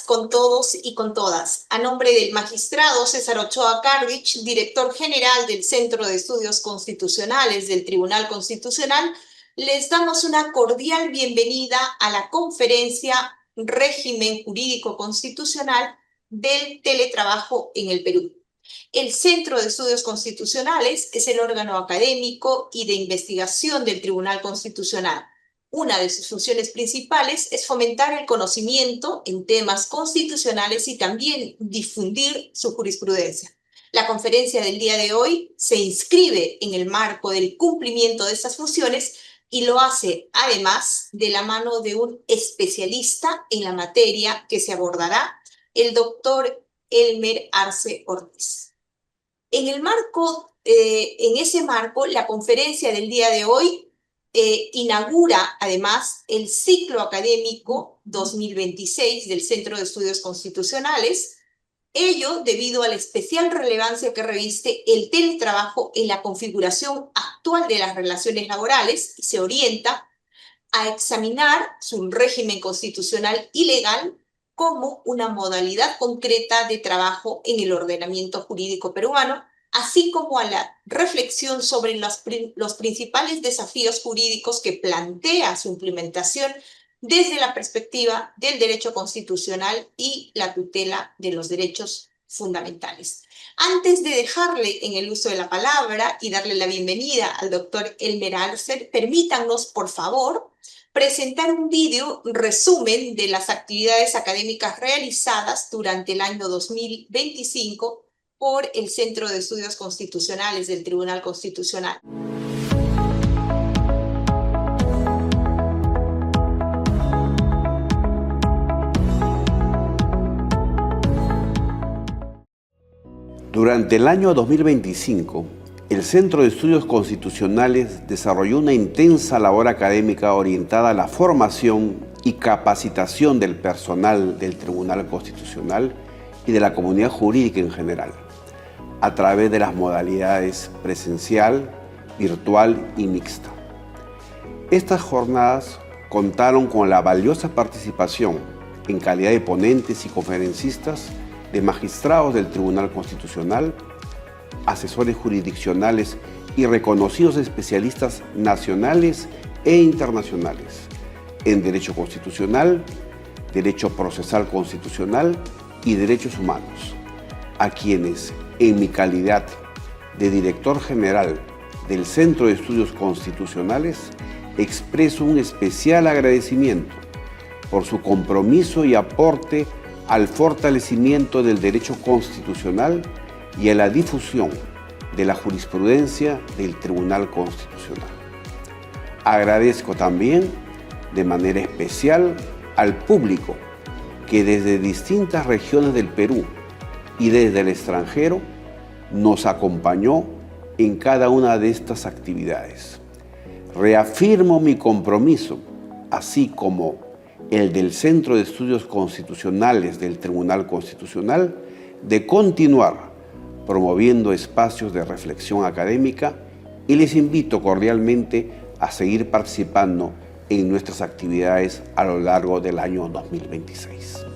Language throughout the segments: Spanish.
con todos y con todas. A nombre del magistrado César Ochoa Carvich, director general del Centro de Estudios Constitucionales del Tribunal Constitucional, les damos una cordial bienvenida a la conferencia Régimen Jurídico Constitucional del Teletrabajo en el Perú. El Centro de Estudios Constitucionales es el órgano académico y de investigación del Tribunal Constitucional. Una de sus funciones principales es fomentar el conocimiento en temas constitucionales y también difundir su jurisprudencia. La conferencia del día de hoy se inscribe en el marco del cumplimiento de estas funciones y lo hace además de la mano de un especialista en la materia que se abordará, el doctor Elmer Arce Ortiz. En ese marco, la conferencia del día de hoy inaugura además el ciclo académico 2026 del Centro de Estudios Constitucionales, ello debido a la especial relevancia que reviste el teletrabajo en la configuración actual de las relaciones laborales y se orienta a examinar su régimen constitucional y legal como una modalidad concreta de trabajo en el ordenamiento jurídico peruano, así como a la reflexión sobre los principales desafíos jurídicos que plantea su implementación desde la perspectiva del derecho constitucional y la tutela de los derechos fundamentales. Antes de dejarle en el uso de la palabra y darle la bienvenida al doctor Elmer Arce, permítanos, por favor, presentar un video resumen de las actividades académicas realizadas durante el año 2025 por el Centro de Estudios Constitucionales del Tribunal Constitucional. Durante el año 2025, el Centro de Estudios Constitucionales desarrolló una intensa labor académica orientada a la formación y capacitación del personal del Tribunal Constitucional y de la comunidad jurídica en general, a través de las modalidades presencial, virtual y mixta. Estas jornadas contaron con la valiosa participación en calidad de ponentes y conferencistas de magistrados del Tribunal Constitucional, asesores jurisdiccionales y reconocidos especialistas nacionales e internacionales en Derecho Constitucional, Derecho Procesal Constitucional y Derechos Humanos, a quienes, en mi calidad de director general del Centro de Estudios Constitucionales, expreso un especial agradecimiento por su compromiso y aporte al fortalecimiento del derecho constitucional y a la difusión de la jurisprudencia del Tribunal Constitucional. Agradezco también de manera especial al público que desde distintas regiones del Perú y desde el extranjero nos acompañó en cada una de estas actividades. Reafirmo mi compromiso, así como el del Centro de Estudios Constitucionales del Tribunal Constitucional, de continuar promoviendo espacios de reflexión académica y les invito cordialmente a seguir participando en nuestras actividades a lo largo del año 2026.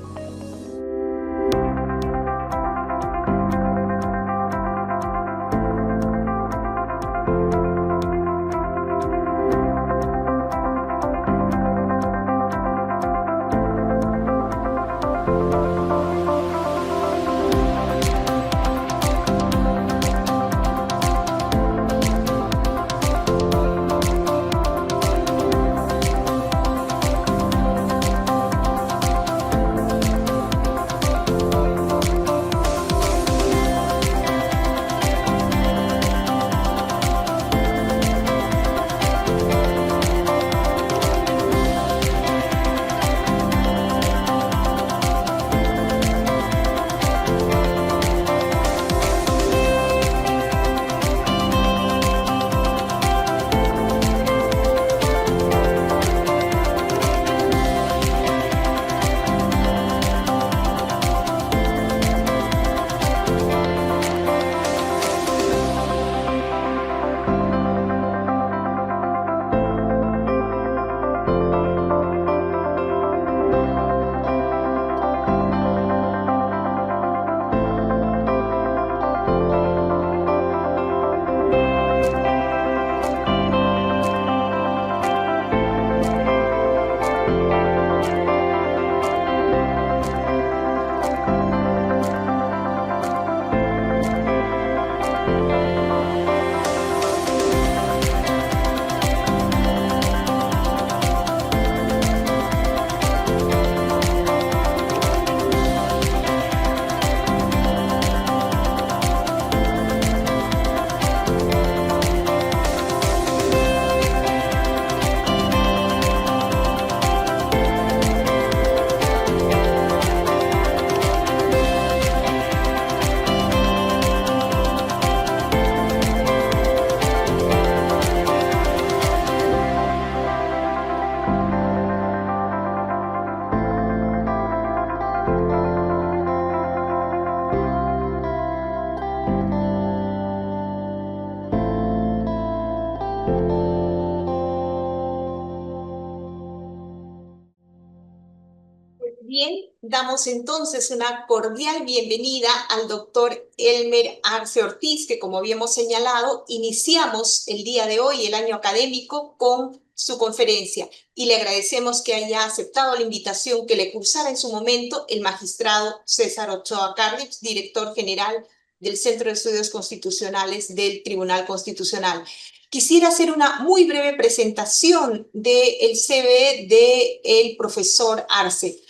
Bien, damos entonces una cordial bienvenida al doctor Elmer Arce Ortiz, que como habíamos señalado, iniciamos el día de hoy el año académico con su conferencia y le agradecemos que haya aceptado la invitación que le cursara en su momento el magistrado César Ochoa Carlich, director general del Centro de Estudios Constitucionales del Tribunal Constitucional. Quisiera hacer una muy breve presentación del CV del profesor Arce.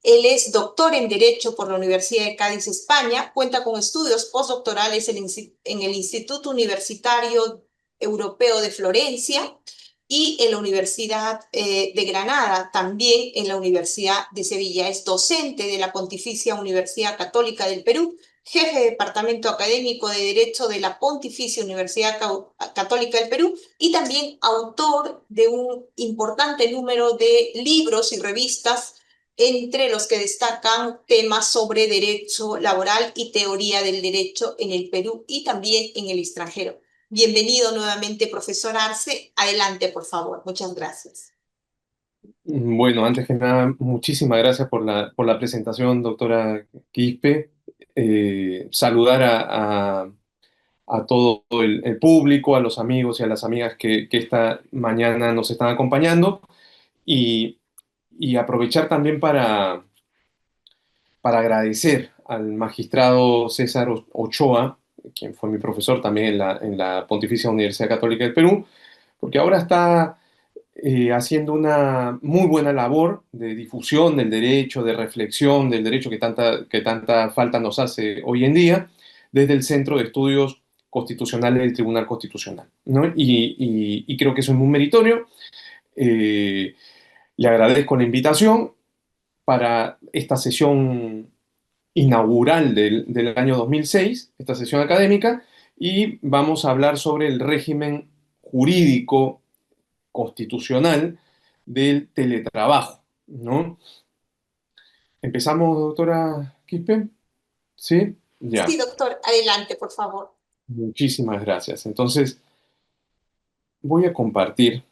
Él es doctor en Derecho por la Universidad de Cádiz, España. Cuenta con estudios postdoctorales en el Instituto Universitario Europeo de Florencia y en la Universidad de Granada, también en la Universidad de Sevilla. Es docente de la Pontificia Universidad Católica del Perú, jefe de Departamento Académico de Derecho de la Pontificia Universidad Católica del Perú y también autor de un importante número de libros y revistas, entre los que destacan temas sobre derecho laboral y teoría del derecho en el Perú y también en el extranjero. Bienvenido nuevamente, profesor Arce. Adelante, por favor. Muchas gracias. Bueno, antes que nada, muchísimas gracias por la presentación, doctora Quispe. Saludar a todo el público, a los amigos y a las amigas que esta mañana nos están acompañando y, y aprovechar también para agradecer al magistrado César Ochoa, quien fue mi profesor también en la Pontificia Universidad Católica del Perú, porque ahora está haciendo una muy buena labor de difusión del derecho, de reflexión del derecho que tanta falta nos hace hoy en día, desde el Centro de Estudios Constitucionales del Tribunal Constitucional, ¿no? Y creo que eso es muy meritorio. Le agradezco la invitación para esta sesión inaugural del año 2006, esta sesión académica, y vamos a hablar sobre el régimen jurídico constitucional del teletrabajo, ¿no? ¿Empezamos, doctora Quispe? ¿Sí? Sí, Ya. doctor, adelante, por favor. Muchísimas gracias. Entonces, voy a compartir,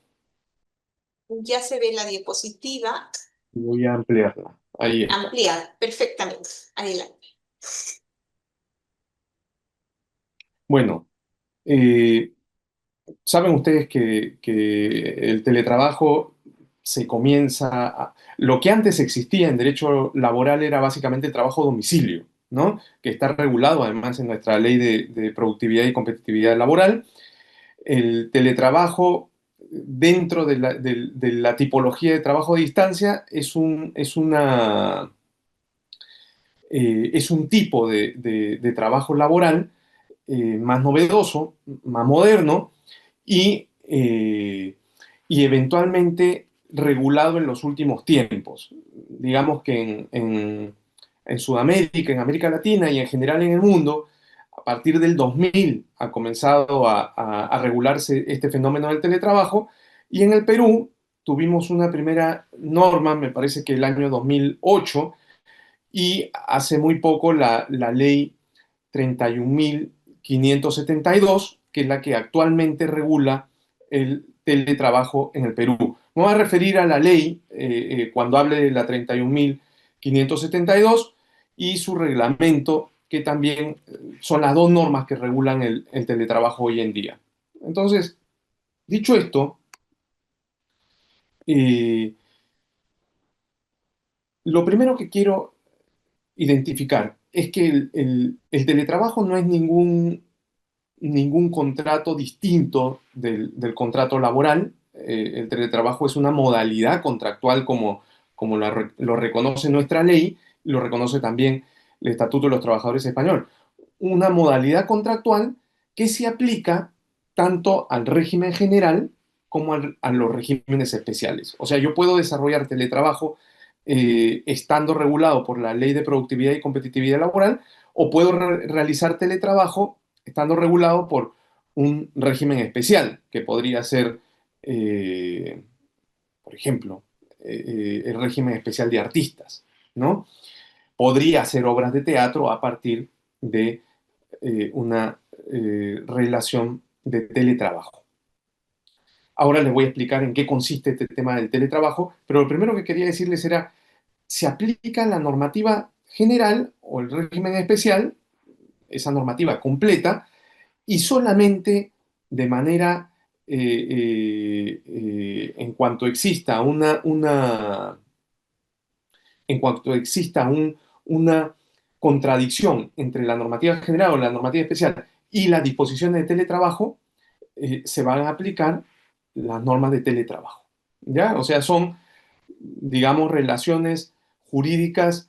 Ya se ve la diapositiva voy a ampliarla. Ahí está. ampliada perfectamente. Adelante. Bueno, eh, saben ustedes que el teletrabajo se comienza lo que antes existía en derecho laboral era básicamente el trabajo a domicilio, ¿no? Que está regulado además en nuestra ley de productividad y competitividad laboral. El teletrabajo dentro de la tipología de trabajo a distancia es un tipo de trabajo laboral más novedoso, más moderno y eventualmente regulado en los últimos tiempos. Digamos que en Sudamérica, en América Latina y en general en el mundo, a partir del 2000 ha comenzado a regularse este fenómeno del teletrabajo y en el Perú tuvimos una primera norma, me parece que el año 2008, y hace muy poco la ley 31.572, que es la que actualmente regula el teletrabajo en el Perú. Me voy a referir a la ley cuando hable de la 31.572 y su reglamento, que también son las dos normas que regulan el teletrabajo hoy en día. Entonces, dicho esto, eh, lo primero que quiero identificar es que el teletrabajo no es ningún contrato distinto del contrato laboral. El teletrabajo es una modalidad contractual como lo reconoce nuestra ley, lo reconoce también el Estatuto de los Trabajadores Español. Una modalidad contractual que se aplica tanto al régimen general como a los regímenes especiales. O sea, yo puedo desarrollar teletrabajo estando regulado por la Ley de Productividad y Competitividad Laboral, o puedo realizar teletrabajo estando regulado por un régimen especial, que podría ser, por ejemplo, el régimen especial de artistas, ¿no? Podría hacer obras de teatro a partir de una relación de teletrabajo. Ahora les voy a explicar en qué consiste este tema del teletrabajo, pero lo primero que quería decirles era se aplica la normativa general o el régimen especial, esa normativa completa, y solamente de manera, en cuanto exista en cuanto exista una contradicción entre la normativa general o la normativa especial y las disposiciones de teletrabajo, se van a aplicar las normas de teletrabajo. ¿Ya? O sea, son, digamos, relaciones jurídicas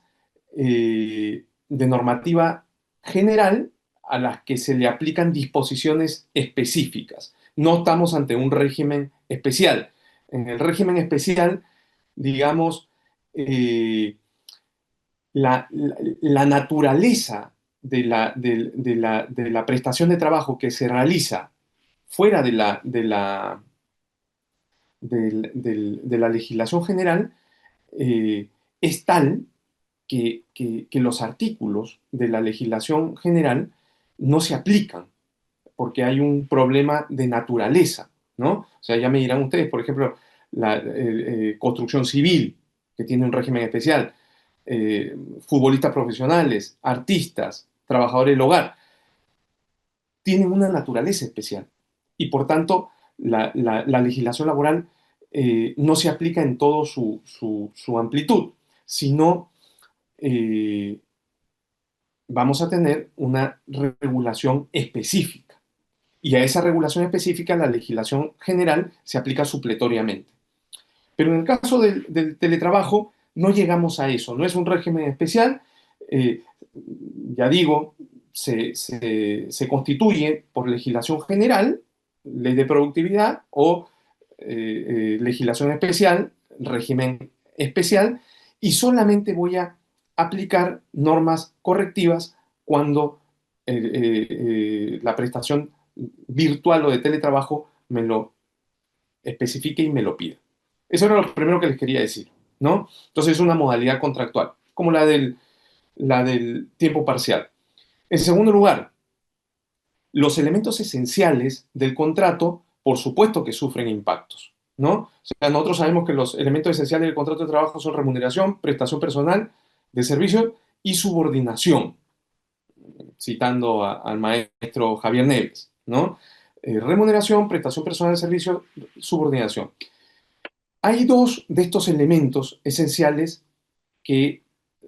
de normativa general a las que se le aplican disposiciones específicas. No estamos ante un régimen especial. En el régimen especial, digamos, eh, la naturaleza de la prestación de trabajo que se realiza fuera de la legislación general es tal que los artículos de la legislación general no se aplican porque hay un problema de naturaleza, ¿no? O sea, ya me dirán ustedes, por ejemplo, la construcción civil, que tiene un régimen especial, futbolistas profesionales, artistas, trabajadores del hogar, tienen una naturaleza especial. Y por tanto, la legislación laboral no se aplica en toda su amplitud, sino eh, vamos a tener una regulación específica. Y a esa regulación específica la legislación general se aplica supletoriamente. Pero en el caso del teletrabajo no llegamos a eso, no es un régimen especial, eh, ya digo, se constituye por legislación general, ley de productividad o legislación especial, régimen especial, y solamente voy a aplicar normas correctivas cuando la prestación virtual o de teletrabajo me lo especifique y me lo pida. Eso era lo primero que les quería decir, ¿no? Entonces es una modalidad contractual, como la del tiempo parcial. En segundo lugar, los elementos esenciales del contrato, por supuesto que sufren impactos, ¿no? O sea, nosotros sabemos que los elementos esenciales del contrato de trabajo son remuneración, prestación personal de servicio y subordinación, citando al maestro Javier Neves, ¿no? Remuneración, prestación personal de servicio, subordinación. Hay dos de estos elementos esenciales que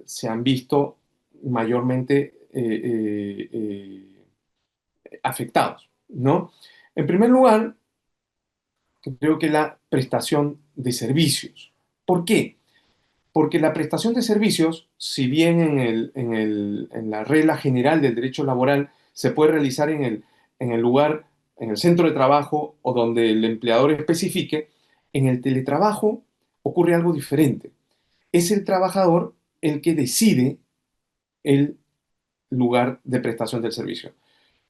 se han visto mayormente afectados, ¿no? En primer lugar, creo que la prestación de servicios. ¿Por qué? Porque la prestación de servicios, si bien en la regla general del derecho laboral se puede realizar en el lugar, en el centro de trabajo o donde el empleador especifique, en el teletrabajo ocurre algo diferente. Es el trabajador el que decide el lugar de prestación del servicio.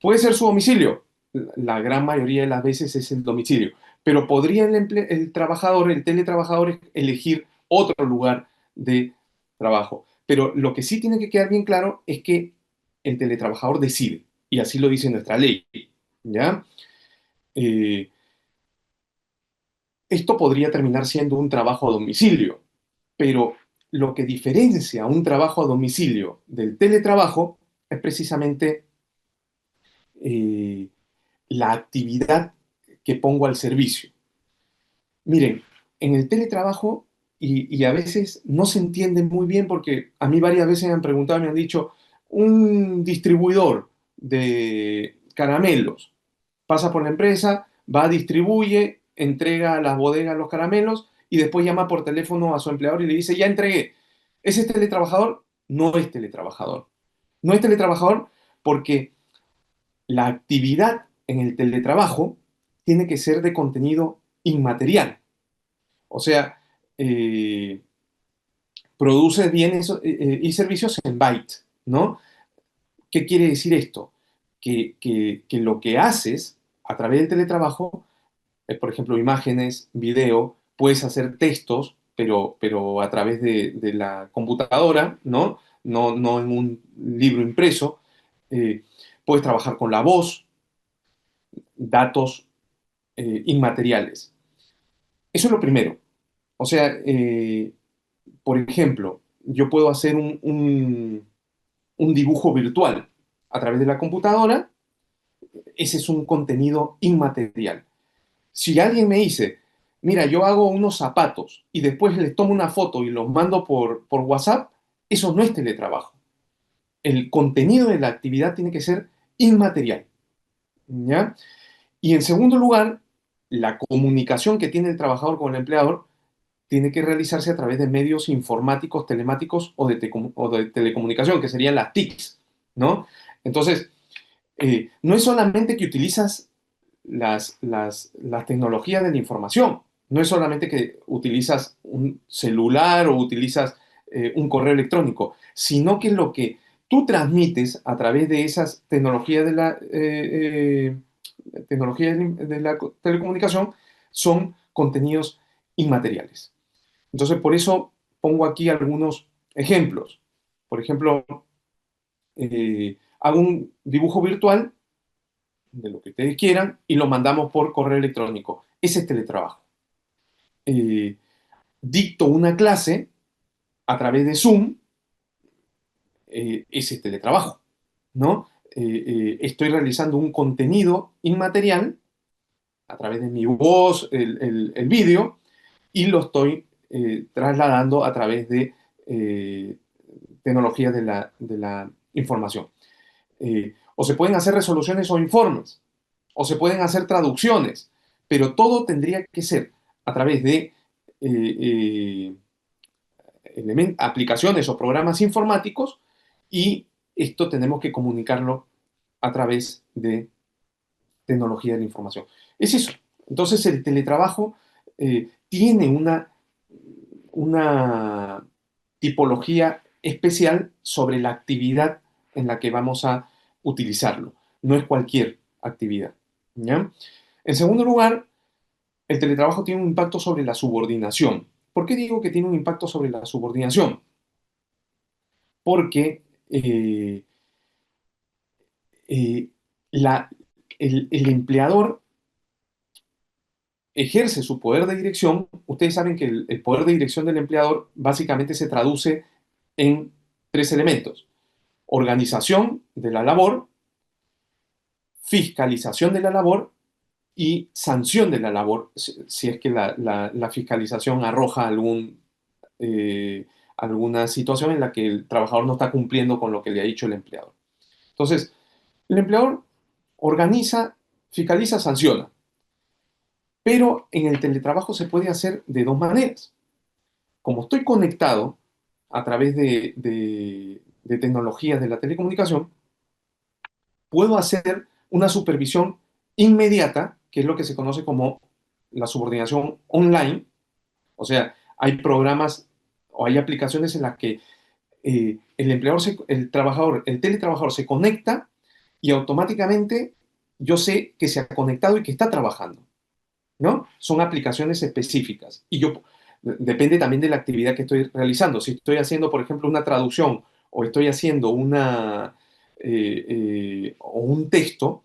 Puede ser su domicilio, la gran mayoría de las veces es el domicilio, pero podría el trabajador, el teletrabajador, elegir otro lugar de trabajo. Pero lo que sí tiene que quedar bien claro es que el teletrabajador decide, y así lo dice nuestra ley, ¿ya? Eh, Esto podría terminar siendo un trabajo a domicilio, pero lo que diferencia un trabajo a domicilio del teletrabajo es precisamente eh, la actividad que pongo al servicio. Miren, en el teletrabajo, y a veces no se entiende muy bien porque a mí varias veces me han preguntado, me han dicho, un distribuidor de caramelos pasa por la empresa, va, distribuye, entrega a las bodegas los caramelos y después llama por teléfono a su empleador y le dice, ya entregué. ¿Ese teletrabajador? No es teletrabajador. No es teletrabajador porque la actividad en el teletrabajo tiene que ser de contenido inmaterial. O sea, eh, produce bienes y servicios en bytes, ¿no? ¿Qué quiere decir esto? Que lo que haces a través del teletrabajo, por ejemplo, imágenes, video, puedes hacer textos, pero a través de la computadora, ¿no? No en un libro impreso. Eh, Puedes trabajar con la voz, datos inmateriales. Eso es lo primero. O sea, por ejemplo, yo puedo hacer un dibujo virtual a través de la computadora. Ese es un contenido inmaterial. Si alguien me dice, mira, yo hago unos zapatos y después les tomo una foto y los mando por WhatsApp, eso no es teletrabajo. El contenido de la actividad tiene que ser inmaterial, ¿ya? Y en segundo lugar, la comunicación que tiene el trabajador con el empleador tiene que realizarse a través de medios informáticos, telemáticos o de telecomunicación, que serían las TICs, ¿no? Entonces, no es solamente que utilizas las tecnologías de la información, no es solamente que utilizas un celular o utilizas un correo electrónico, sino que lo que tú transmites a través de esas tecnologías de la telecomunicación son contenidos inmateriales. Entonces, por eso pongo aquí algunos ejemplos. Por ejemplo, hago un dibujo virtual de lo que ustedes quieran y lo mandamos por correo electrónico. Ese es teletrabajo. Eh, Dicto una clase a través de Zoom, ese es teletrabajo, ¿no? Estoy realizando un contenido inmaterial a través de mi voz, el vídeo, y lo estoy trasladando a través de tecnologías de la información. O se pueden hacer resoluciones o informes, o se pueden hacer traducciones, pero todo tendría que ser a través de eh, aplicaciones o programas informáticos, y esto tenemos que comunicarlo a través de tecnología de la información. Es eso. Entonces el teletrabajo tiene una tipología especial sobre la actividad en la que vamos a utilizarlo. No es cualquier actividad, ¿ya? En segundo lugar, el teletrabajo tiene un impacto sobre la subordinación. ¿Por qué digo que tiene un impacto sobre la subordinación? Porque eh, la, el empleador ejerce su poder de dirección. Ustedes saben que el poder de dirección del empleador básicamente se traduce en tres elementos: organización de la labor, fiscalización de la labor y sanción de la labor, si es que la fiscalización arroja eh, alguna situación en la que el trabajador no está cumpliendo con lo que le ha dicho el empleador. Entonces, el empleador organiza, fiscaliza, sanciona, pero en el teletrabajo se puede hacer de dos maneras. Como estoy conectado a través de tecnologías de la telecomunicación, puedo hacer una supervisión inmediata, que es lo que se conoce como la subordinación online. O sea, hay programas o hay aplicaciones en las que el empleador, el trabajador, el teletrabajador se conecta y automáticamente yo sé que se ha conectado y que está trabajando, ¿no? Son aplicaciones específicas y depende también de la actividad que estoy realizando. Si estoy haciendo, por ejemplo, una traducción o estoy haciendo o un texto,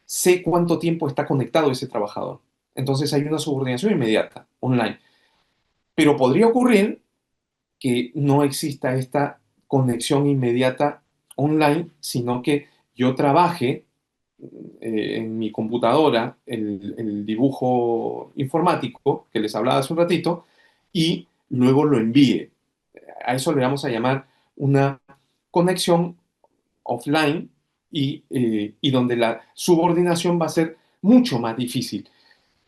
sé cuánto tiempo está conectado ese trabajador. Entonces hay una subordinación inmediata, online. Pero podría ocurrir que no exista esta conexión inmediata online, sino que yo trabaje en mi computadora el dibujo informático que les hablaba hace un ratito y luego lo envíe. A eso le vamos a llamar una conexión offline y donde la subordinación va a ser mucho más difícil.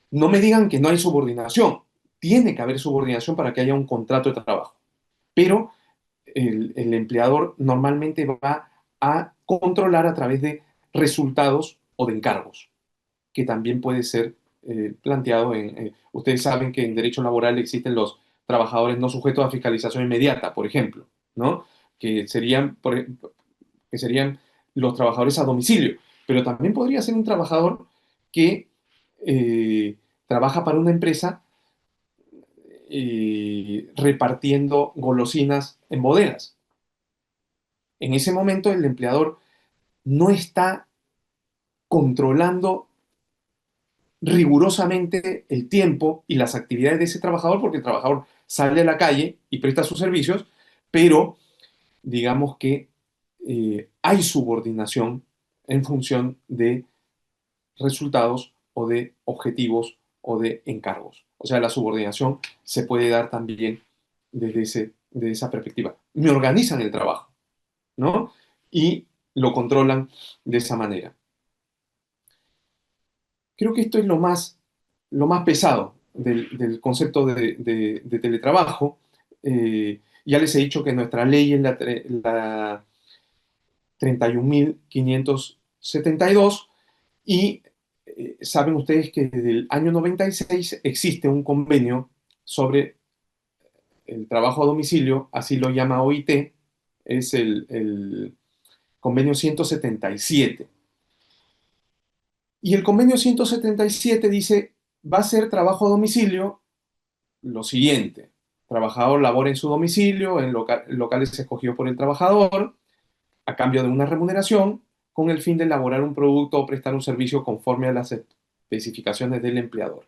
No me digan que no hay subordinación. Tiene que haber subordinación para que haya un contrato de trabajo. Pero el empleador normalmente va a controlar a través de resultados o de encargos, que también puede ser planteado ustedes saben que en derecho laboral existen los trabajadores no sujetos a fiscalización inmediata, por ejemplo, ¿no? Que serían los trabajadores a domicilio, pero también podría ser un trabajador que trabaja para una empresa repartiendo golosinas en bodegas. En ese momento el empleador no está controlando rigurosamente el tiempo y las actividades de ese trabajador, porque el trabajador sale a la calle y presta sus servicios, pero digamos que hay subordinación en función de resultados o de objetivos o de encargos. O sea, la subordinación se puede dar también desde esa perspectiva. Me organizan el trabajo, ¿no? Y lo controlan de esa manera. Creo que esto es lo más pesado del concepto de teletrabajo. Ya les he dicho que nuestra ley es la 31.572 y saben ustedes que desde el año 96 existe un convenio sobre el trabajo a domicilio, así lo llama OIT, es el convenio 177. Y el convenio 177 dice, va a ser trabajo a domicilio lo siguiente. Trabajador labora en su domicilio, en locales escogidos por el trabajador, a cambio de una remuneración, con el fin de elaborar un producto o prestar un servicio conforme a las especificaciones del empleador.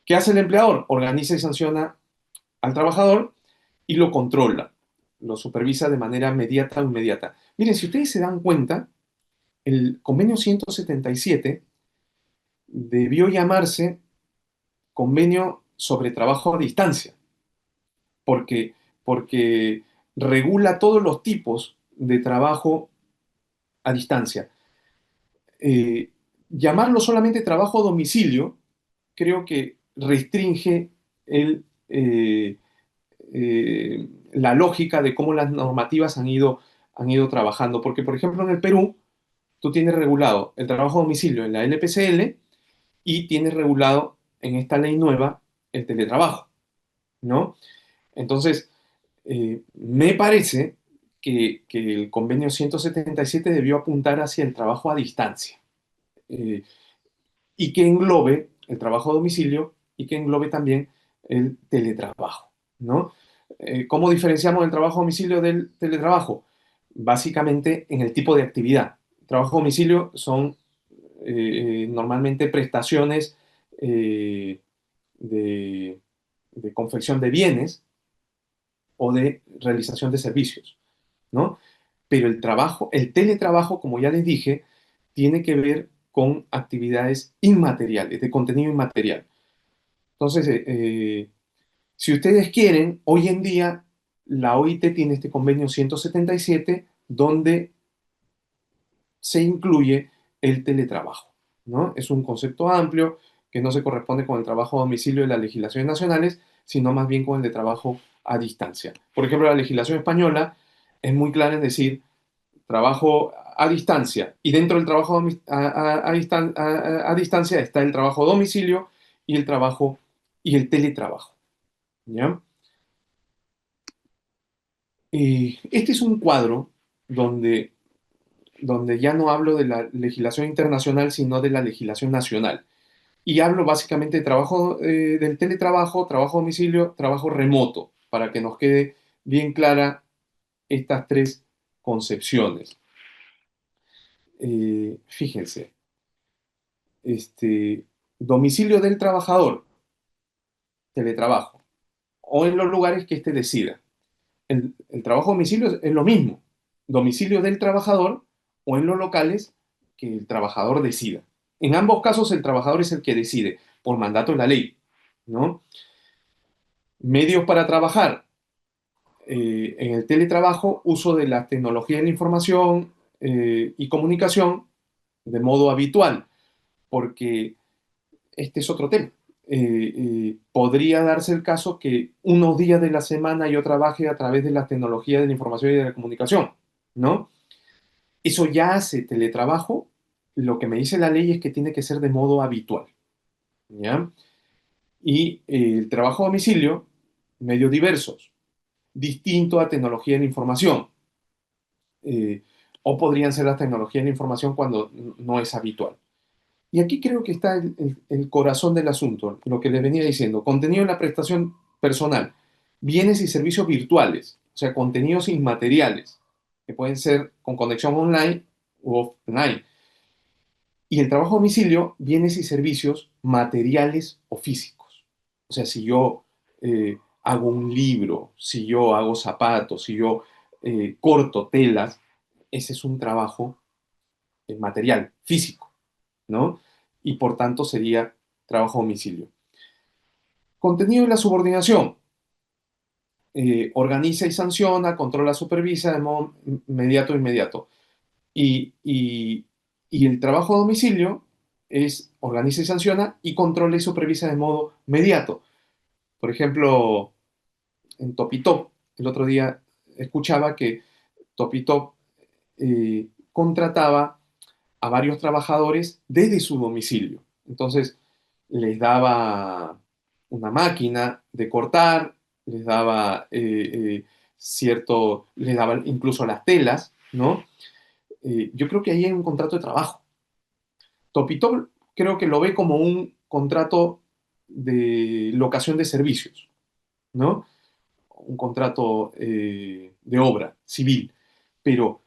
¿Qué hace el empleador? Organiza y sanciona al trabajador y lo controla, lo supervisa de manera inmediata o inmediata. Miren, si ustedes se dan cuenta, el convenio 177 debió llamarse convenio sobre trabajo a distancia, porque regula todos los tipos de trabajo a distancia. Llamarlo solamente trabajo a domicilio creo que restringe la lógica de cómo las normativas han ido trabajando. Porque, por ejemplo, en el Perú, tú tienes regulado el trabajo a domicilio en la LPCL y tienes regulado en esta ley nueva el teletrabajo, ¿no? Entonces, me parece que el convenio 177 debió apuntar hacia el trabajo a distancia eh, y que englobe el trabajo a domicilio y que englobe también el teletrabajo, ¿no? ¿Cómo diferenciamos el trabajo a domicilio del teletrabajo? Básicamente en el tipo de actividad. Trabajo a domicilio son normalmente prestaciones eh, de, de confección de bienes o de realización de servicios, ¿no? Pero el trabajo, el teletrabajo, como ya les dije, tiene que ver con actividades inmateriales, de contenido inmaterial. Entonces, si ustedes quieren, hoy en día la OIT tiene este convenio 177 donde se incluye el teletrabajo, ¿no? Es un concepto amplio que no se corresponde con el trabajo a domicilio de las legislaciones nacionales, sino más bien con el de trabajo a distancia. Por ejemplo, la legislación española es muy clara en decir trabajo a distancia y dentro del trabajo a distancia está el trabajo a domicilio y el trabajo y el teletrabajo, ¿ya? Este es un cuadro donde ya no hablo de la legislación internacional, sino de la legislación nacional. Y hablo básicamente de trabajo, del teletrabajo, trabajo a domicilio, trabajo remoto, para que nos quede bien clara estas tres concepciones. Fíjense, domicilio del trabajador, teletrabajo, o en los lugares que éste decida. El trabajo a domicilio es lo mismo, domicilio del trabajador o en los locales que el trabajador decida. En ambos casos el trabajador es el que decide, por mandato de la ley, ¿no? Medios para trabajar. En el teletrabajo, uso de la tecnología de la información y comunicación de modo habitual, porque este es otro tema. Podría darse el caso que unos días de la semana yo trabaje a través de la tecnología de la información y de la comunicación, ¿no? Eso ya hace teletrabajo. Lo que me dice la ley es que tiene que ser de modo habitual, ¿ya? Y el trabajo a domicilio, medios diversos, distinto a tecnología de la información. O podrían ser las tecnologías de la información cuando no es habitual. Y aquí creo que está el corazón del asunto, lo que les venía diciendo. Contenido en la prestación personal, bienes y servicios virtuales, o sea, contenidos inmateriales, que pueden ser con conexión online u offline. Y el trabajo a domicilio, bienes y servicios materiales o físicos. O sea, si yo hago un libro, si yo hago zapatos, si yo corto telas, ese es un trabajo material, físico, ¿no? Y por tanto sería trabajo a domicilio. Contenido de la subordinación. Organiza y sanciona, controla, supervisa de modo inmediato. Y el trabajo a domicilio es organiza y sanciona y controla y supervisa de modo inmediato. Por ejemplo, en Topitop, el otro día escuchaba que Topitop contrataba a varios trabajadores desde su domicilio. Entonces, les daba una máquina de cortar, les daba les daba incluso las telas, ¿no? Yo creo que ahí hay un contrato de trabajo. Topitop creo que lo ve como un contrato de locación de servicios, ¿no? Un contrato de obra civil, pero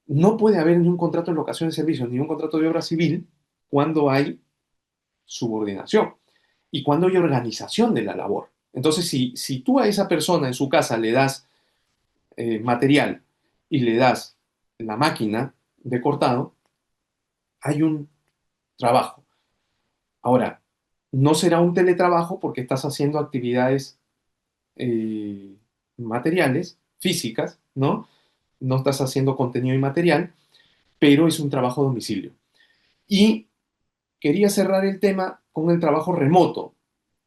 no puede haber ni un contrato de locación de servicios ni un contrato de obra civil cuando hay subordinación y cuando hay organización de la labor. Entonces, si tú a esa persona en su casa le das material y le das la máquina de cortado, hay un trabajo. Ahora, no será un teletrabajo porque estás haciendo actividades eh, materiales, físicas, ¿no? No estás haciendo contenido inmaterial, pero es un trabajo a domicilio. Y quería cerrar el tema con el trabajo remoto,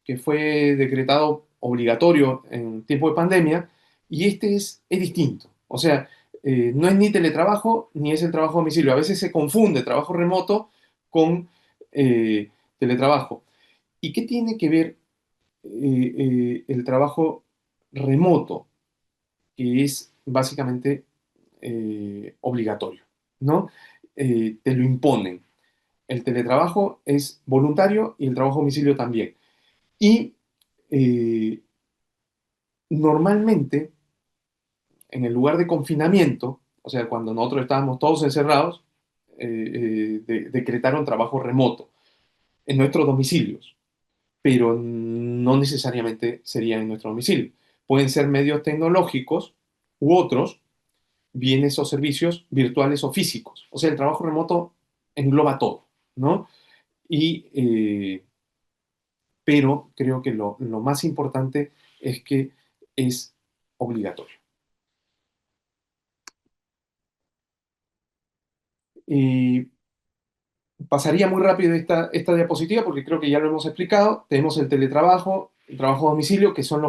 que fue decretado obligatorio en tiempo de pandemia, y este es distinto. O sea, no es ni teletrabajo ni es el trabajo a domicilio. A veces se confunde trabajo remoto con teletrabajo. ¿Y qué tiene que ver el trabajo remoto, que es básicamente obligatorio, ¿no? Te lo imponen. El teletrabajo es voluntario y el trabajo a domicilio también. Y eh, normalmente, en el lugar de confinamiento, o sea, cuando nosotros estábamos todos encerrados, decretaron trabajo remoto en nuestros domicilios, pero no necesariamente sería en nuestro domicilio. Pueden ser medios tecnológicos u otros, bienes o servicios virtuales o físicos. O sea, el trabajo remoto engloba todo, ¿no? Y, pero creo que lo más importante es que es obligatorio. Y pasaría muy rápido esta diapositiva porque creo que ya lo hemos explicado. Tenemos el teletrabajo, el trabajo a domicilio, que son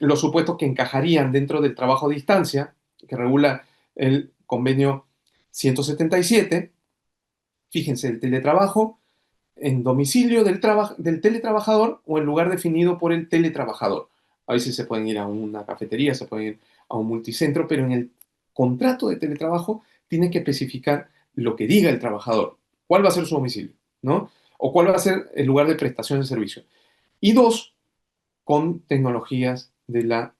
los supuestos que encajarían dentro del trabajo a distancia, que regula el convenio 177. Fíjense, el teletrabajo en domicilio del teletrabajador o en lugar definido por el teletrabajador. A veces se pueden ir a una cafetería, se pueden ir a un multicentro, pero en el contrato de teletrabajo tiene que especificar lo que diga el trabajador, cuál va a ser su domicilio, ¿no? O cuál va a ser el lugar de prestación de servicio. Y dos, con tecnologías de la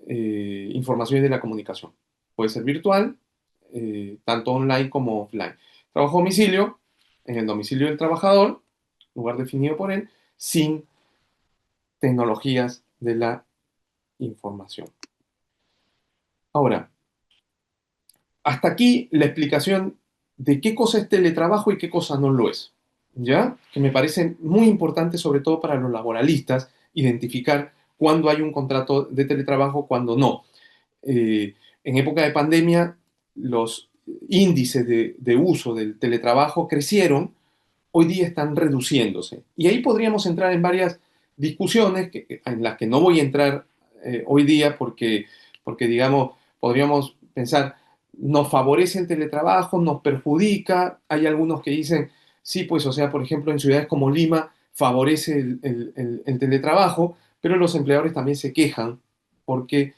información y de la comunicación. Puede ser virtual, tanto online como offline. Trabajo a domicilio, en el domicilio del trabajador, lugar definido por él, sin tecnologías de la información. Ahora, hasta aquí la explicación de qué cosa es teletrabajo y qué cosa no lo es. ¿Ya? Que me parece muy importante, sobre todo para los laboralistas, identificar cuándo hay un contrato de teletrabajo, cuándo no. En época de pandemia, los índices de uso del teletrabajo crecieron, hoy día están reduciéndose. Y ahí podríamos entrar en varias discusiones en las que no voy a entrar hoy día porque, digamos, podríamos pensar, nos favorece el teletrabajo, nos perjudica. Hay algunos que dicen, sí, pues, o sea, por ejemplo, en ciudades como Lima favorece el teletrabajo, pero los empleadores también se quejan porque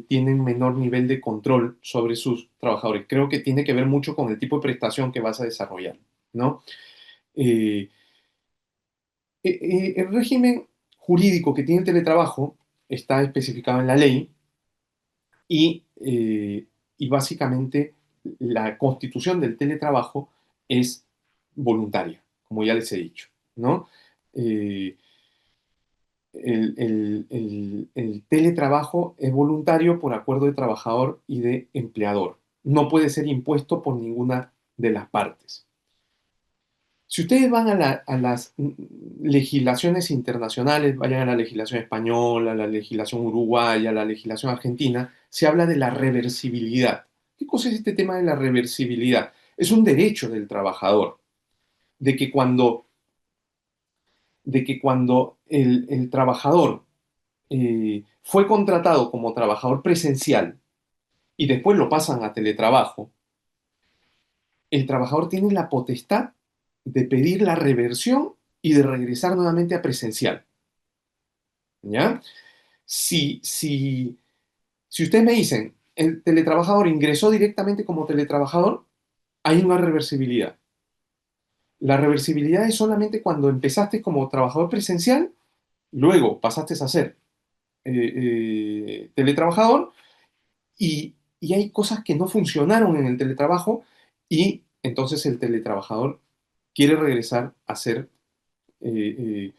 tienen menor nivel de control sobre sus trabajadores. Creo que tiene que ver mucho con el tipo de prestación que vas a desarrollar, ¿no? Eh, el régimen jurídico que tiene el teletrabajo está especificado en la ley y básicamente la constitución del teletrabajo es voluntaria, como ya les he dicho, ¿no? Eh, el teletrabajo es voluntario por acuerdo de trabajador y de empleador. No puede ser impuesto por ninguna de las partes. Si ustedes van a las legislaciones internacionales, vayan a la legislación española, a la legislación uruguaya, a la legislación argentina, se habla de la reversibilidad. ¿Qué cosa es este tema de la reversibilidad? Es un derecho del trabajador, de que cuando el trabajador fue contratado como trabajador presencial y después lo pasan a teletrabajo, el trabajador tiene la potestad de pedir la reversión y de regresar nuevamente a presencial. ¿Ya? Si ustedes me dicen, el teletrabajador ingresó directamente como teletrabajador, hay una reversibilidad. La reversibilidad es solamente cuando empezaste como trabajador presencial, luego pasaste a ser teletrabajador y hay cosas que no funcionaron en el teletrabajo y entonces el teletrabajador quiere regresar a ser eh, eh,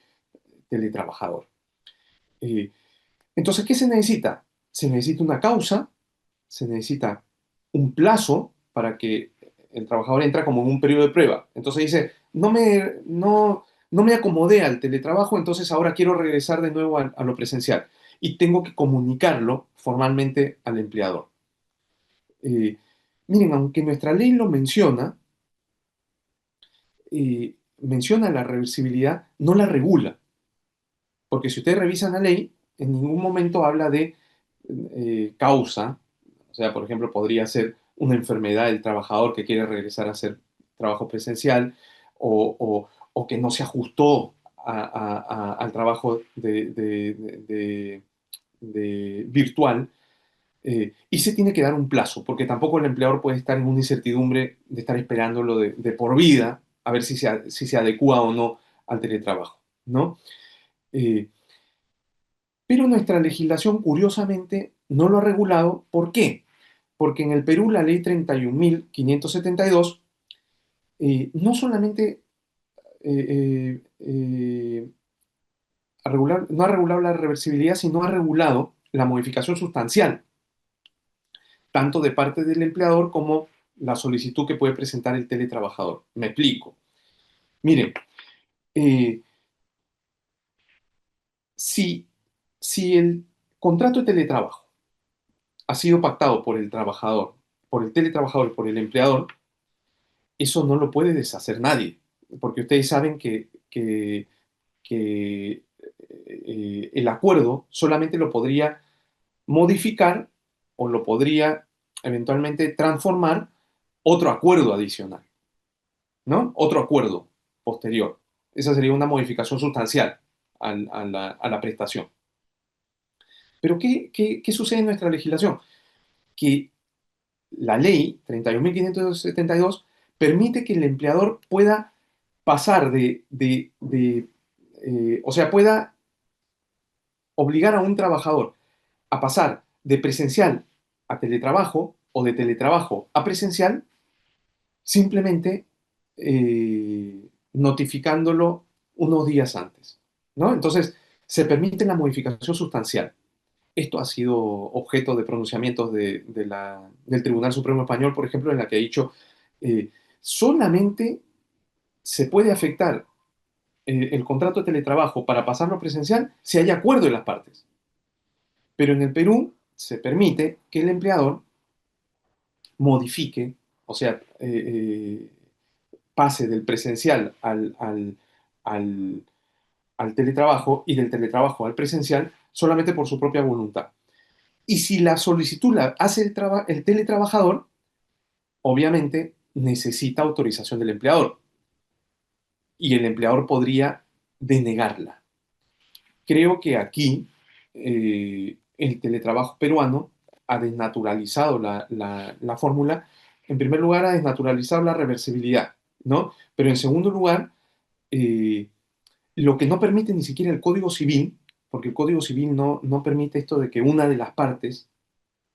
teletrabajador. Eh, entonces, ¿qué se necesita? Se necesita una causa, se necesita un plazo para que el trabajador entra como en un periodo de prueba. Entonces dice, no me acomodé al teletrabajo, entonces ahora quiero regresar de nuevo a lo presencial. Y tengo que comunicarlo formalmente al empleador. Eh, Miren, aunque nuestra ley lo menciona la reversibilidad, no la regula. Porque si ustedes revisan la ley, en ningún momento habla de causa. O sea, por ejemplo, podría ser una enfermedad del trabajador que quiere regresar a hacer trabajo presencial o que no se ajustó al trabajo de virtual. Y se tiene que dar un plazo, porque tampoco el empleador puede estar en una incertidumbre de estar esperándolo de por vida a ver si se adecua o no al teletrabajo, ¿no? Eh, pero nuestra legislación, curiosamente, no lo ha regulado. ¿Por qué? Porque en el Perú la ley 31.572 no solamente no ha regulado la reversibilidad, sino ha regulado la modificación sustancial, tanto de parte del empleador como la solicitud que puede presentar el teletrabajador. Me explico. Miren, eh, si, si el contrato de teletrabajo ha sido pactado por el trabajador, por el teletrabajador y por el empleador, eso no lo puede deshacer nadie, porque ustedes saben que el acuerdo solamente lo podría modificar o lo podría eventualmente transformar otro acuerdo adicional, ¿no? Otro acuerdo posterior. Esa sería una modificación sustancial a la prestación. Pero ¿qué sucede en nuestra legislación? Que la ley 31.572 permite que el empleador pueda pasar o sea, pueda obligar a un trabajador a pasar de presencial a teletrabajo o de teletrabajo a presencial simplemente notificándolo unos días antes, ¿no? Entonces, se permite la modificación sustancial. Esto ha sido objeto de pronunciamientos del Tribunal Supremo Español, por ejemplo, en la que ha dicho, eh, solamente se puede afectar el contrato de teletrabajo para pasarlo a presencial si hay acuerdo de las partes. Pero en el Perú se permite que el empleador modifique, o sea, pase del presencial al teletrabajo y del teletrabajo al presencial solamente por su propia voluntad. Y si la solicitud la hace el teletrabajador, obviamente necesita autorización del empleador y el empleador podría denegarla. Creo que aquí el teletrabajo peruano ha desnaturalizado la fórmula. En primer lugar, ha desnaturalizado la reversibilidad, ¿no? Pero en segundo lugar, eh, lo que no permite ni siquiera el Código Civil, porque el Código Civil no permite esto de que una de las partes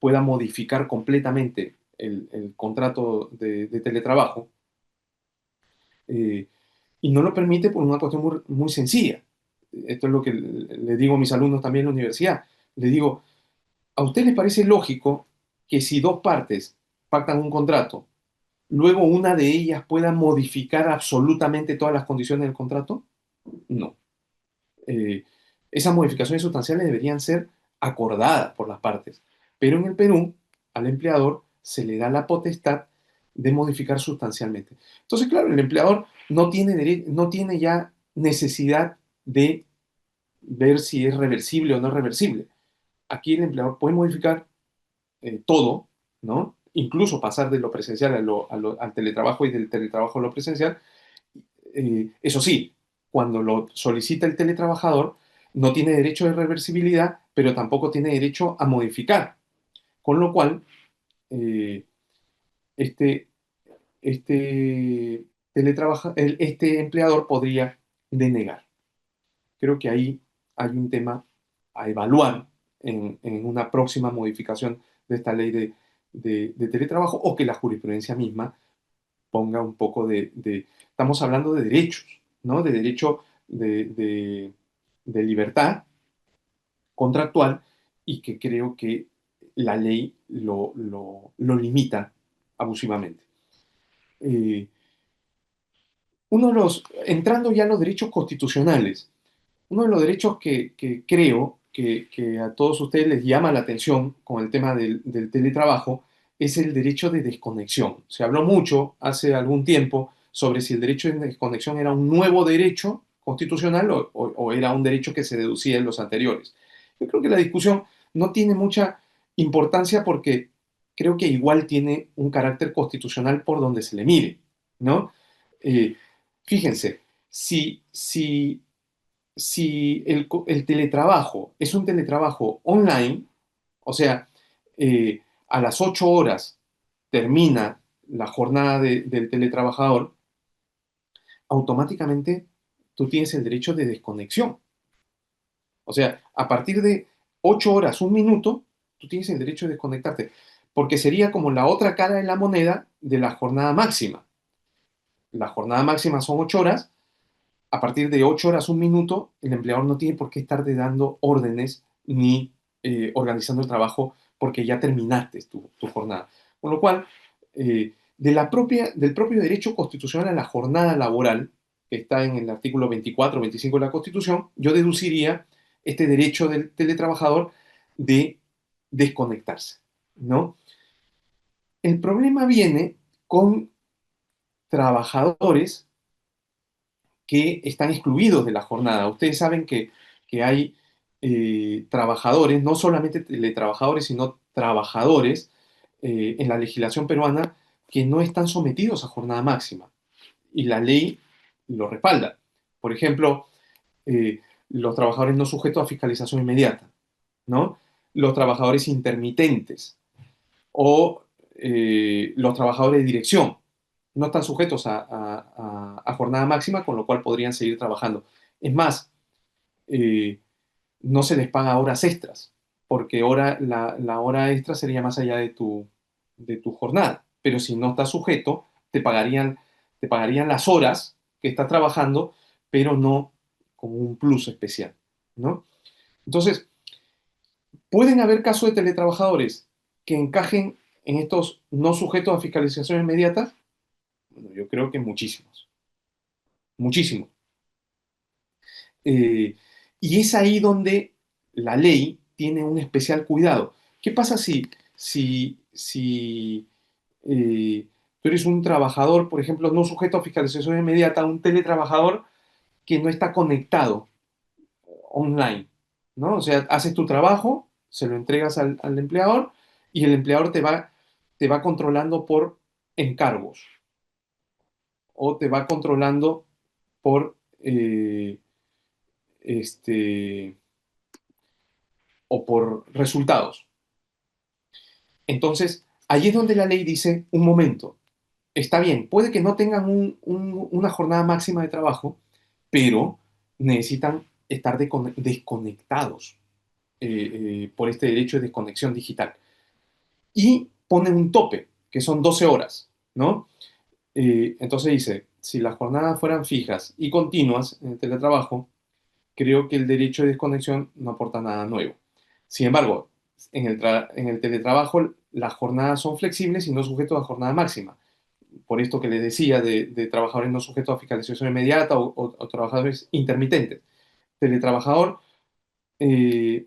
pueda modificar completamente el contrato de teletrabajo, eh, y no lo permite por una cuestión muy, muy sencilla. esto es lo que le digo a mis alumnos también en la universidad, le digo, ¿a usted le parece lógico que si dos partes pactan un contrato, luego una de ellas pueda modificar absolutamente todas las condiciones del contrato? No. Eh, Esas modificaciones sustanciales deberían ser acordadas por las partes. Pero en el Perú, al empleador se le da la potestad de modificar sustancialmente. Entonces, claro, el empleador no tiene ya necesidad de ver si es reversible o no reversible. Aquí el empleador puede modificar todo, ¿no? Incluso pasar de lo presencial al teletrabajo y del teletrabajo a lo presencial. Eso sí, cuando lo solicita el teletrabajador, no tiene derecho de reversibilidad, pero tampoco tiene derecho a modificar. Con lo cual, eh, este, este empleador podría denegar. Creo que ahí hay un tema a evaluar en una próxima modificación de esta ley de teletrabajo, o que la jurisprudencia misma ponga un poco estamos hablando de derechos, ¿no? De derecho de libertad contractual, y que creo que la ley lo limita abusivamente. Eh, entrando ya a los derechos constitucionales, uno de los derechos que creo que a todos ustedes les llama la atención con el tema del teletrabajo es el derecho de desconexión. Se habló mucho hace algún tiempo sobre si el derecho de desconexión era un nuevo derecho constitucional o era un derecho que se deducía en los anteriores. Yo creo que la discusión no tiene mucha importancia, porque creo que igual tiene un carácter constitucional por donde se le mire, ¿no? Eh, Fíjense, si el teletrabajo es un teletrabajo online, o sea, a las 8 horas termina la jornada del teletrabajador, automáticamente tú tienes el derecho de desconexión. O sea, a partir de 8 horas, un minuto, tú tienes el derecho de desconectarte, porque sería como la otra cara de la moneda de la jornada máxima. La jornada máxima son 8 horas. A partir de 8 horas, un minuto, el empleador no tiene por qué estarte dando órdenes ni organizando el trabajo, porque ya terminaste tu jornada. Con lo cual, del propio derecho constitucional a la jornada laboral, que está en el artículo 24 o 25 de la Constitución, yo deduciría este derecho del teletrabajador de desconectarse, ¿no? El problema viene con trabajadores que están excluidos de la jornada. Ustedes saben que hay trabajadores, no solamente teletrabajadores, sino trabajadores en la legislación peruana, que no están sometidos a jornada máxima, y la ley lo respalda. Por ejemplo, los trabajadores no sujetos a fiscalización inmediata, ¿no? Los trabajadores intermitentes, o los trabajadores de dirección no están sujetos a jornada máxima, con lo cual podrían seguir trabajando. Es más, eh, no se les paga horas extras, porque la hora extra sería más allá de tu jornada. Pero si no estás sujeto, te pagarían las horas que estás trabajando, pero no con un plus especial, ¿no? Entonces, ¿pueden haber casos de teletrabajadores que encajen en estos no sujetos a fiscalización inmediata? Bueno, yo creo que muchísimos, muchísimos. Eh, y es ahí donde la ley tiene un especial cuidado. ¿Qué pasa si tú eres un trabajador, por ejemplo, no sujeto a fiscalización inmediata, un teletrabajador que no está conectado online, ¿no? O sea, haces tu trabajo, se lo entregas al empleador, y el empleador te va controlando por encargos, o te va controlando por este, o por resultados. Entonces, ahí es donde la ley dice, un momento, está bien, puede que no tengan una jornada máxima de trabajo, pero necesitan estar desconectados por este derecho de desconexión digital. Y ponen un tope, que son 12 horas, ¿no? Entonces dice, si las jornadas fueran fijas y continuas en el teletrabajo, creo que el derecho de desconexión no aporta nada nuevo. Sin embargo, en el teletrabajo las jornadas son flexibles y no sujetos a jornada máxima. Por esto que les decía de trabajadores no sujetos a fiscalización inmediata o trabajadores intermitentes. Teletrabajador eh,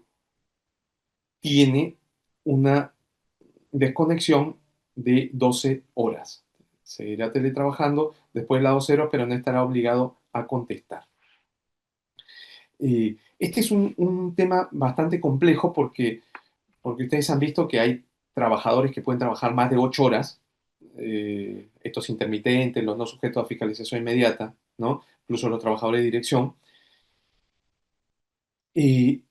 tiene una desconexión de 12 horas. Seguirá teletrabajando después de las 12 horas, pero no estará obligado a contestar. Este es un tema bastante complejo porque ustedes han visto que hay trabajadores que pueden trabajar más de 8 horas, estos intermitentes, los no sujetos a fiscalización inmediata, ¿no? Incluso los trabajadores de dirección. Eh,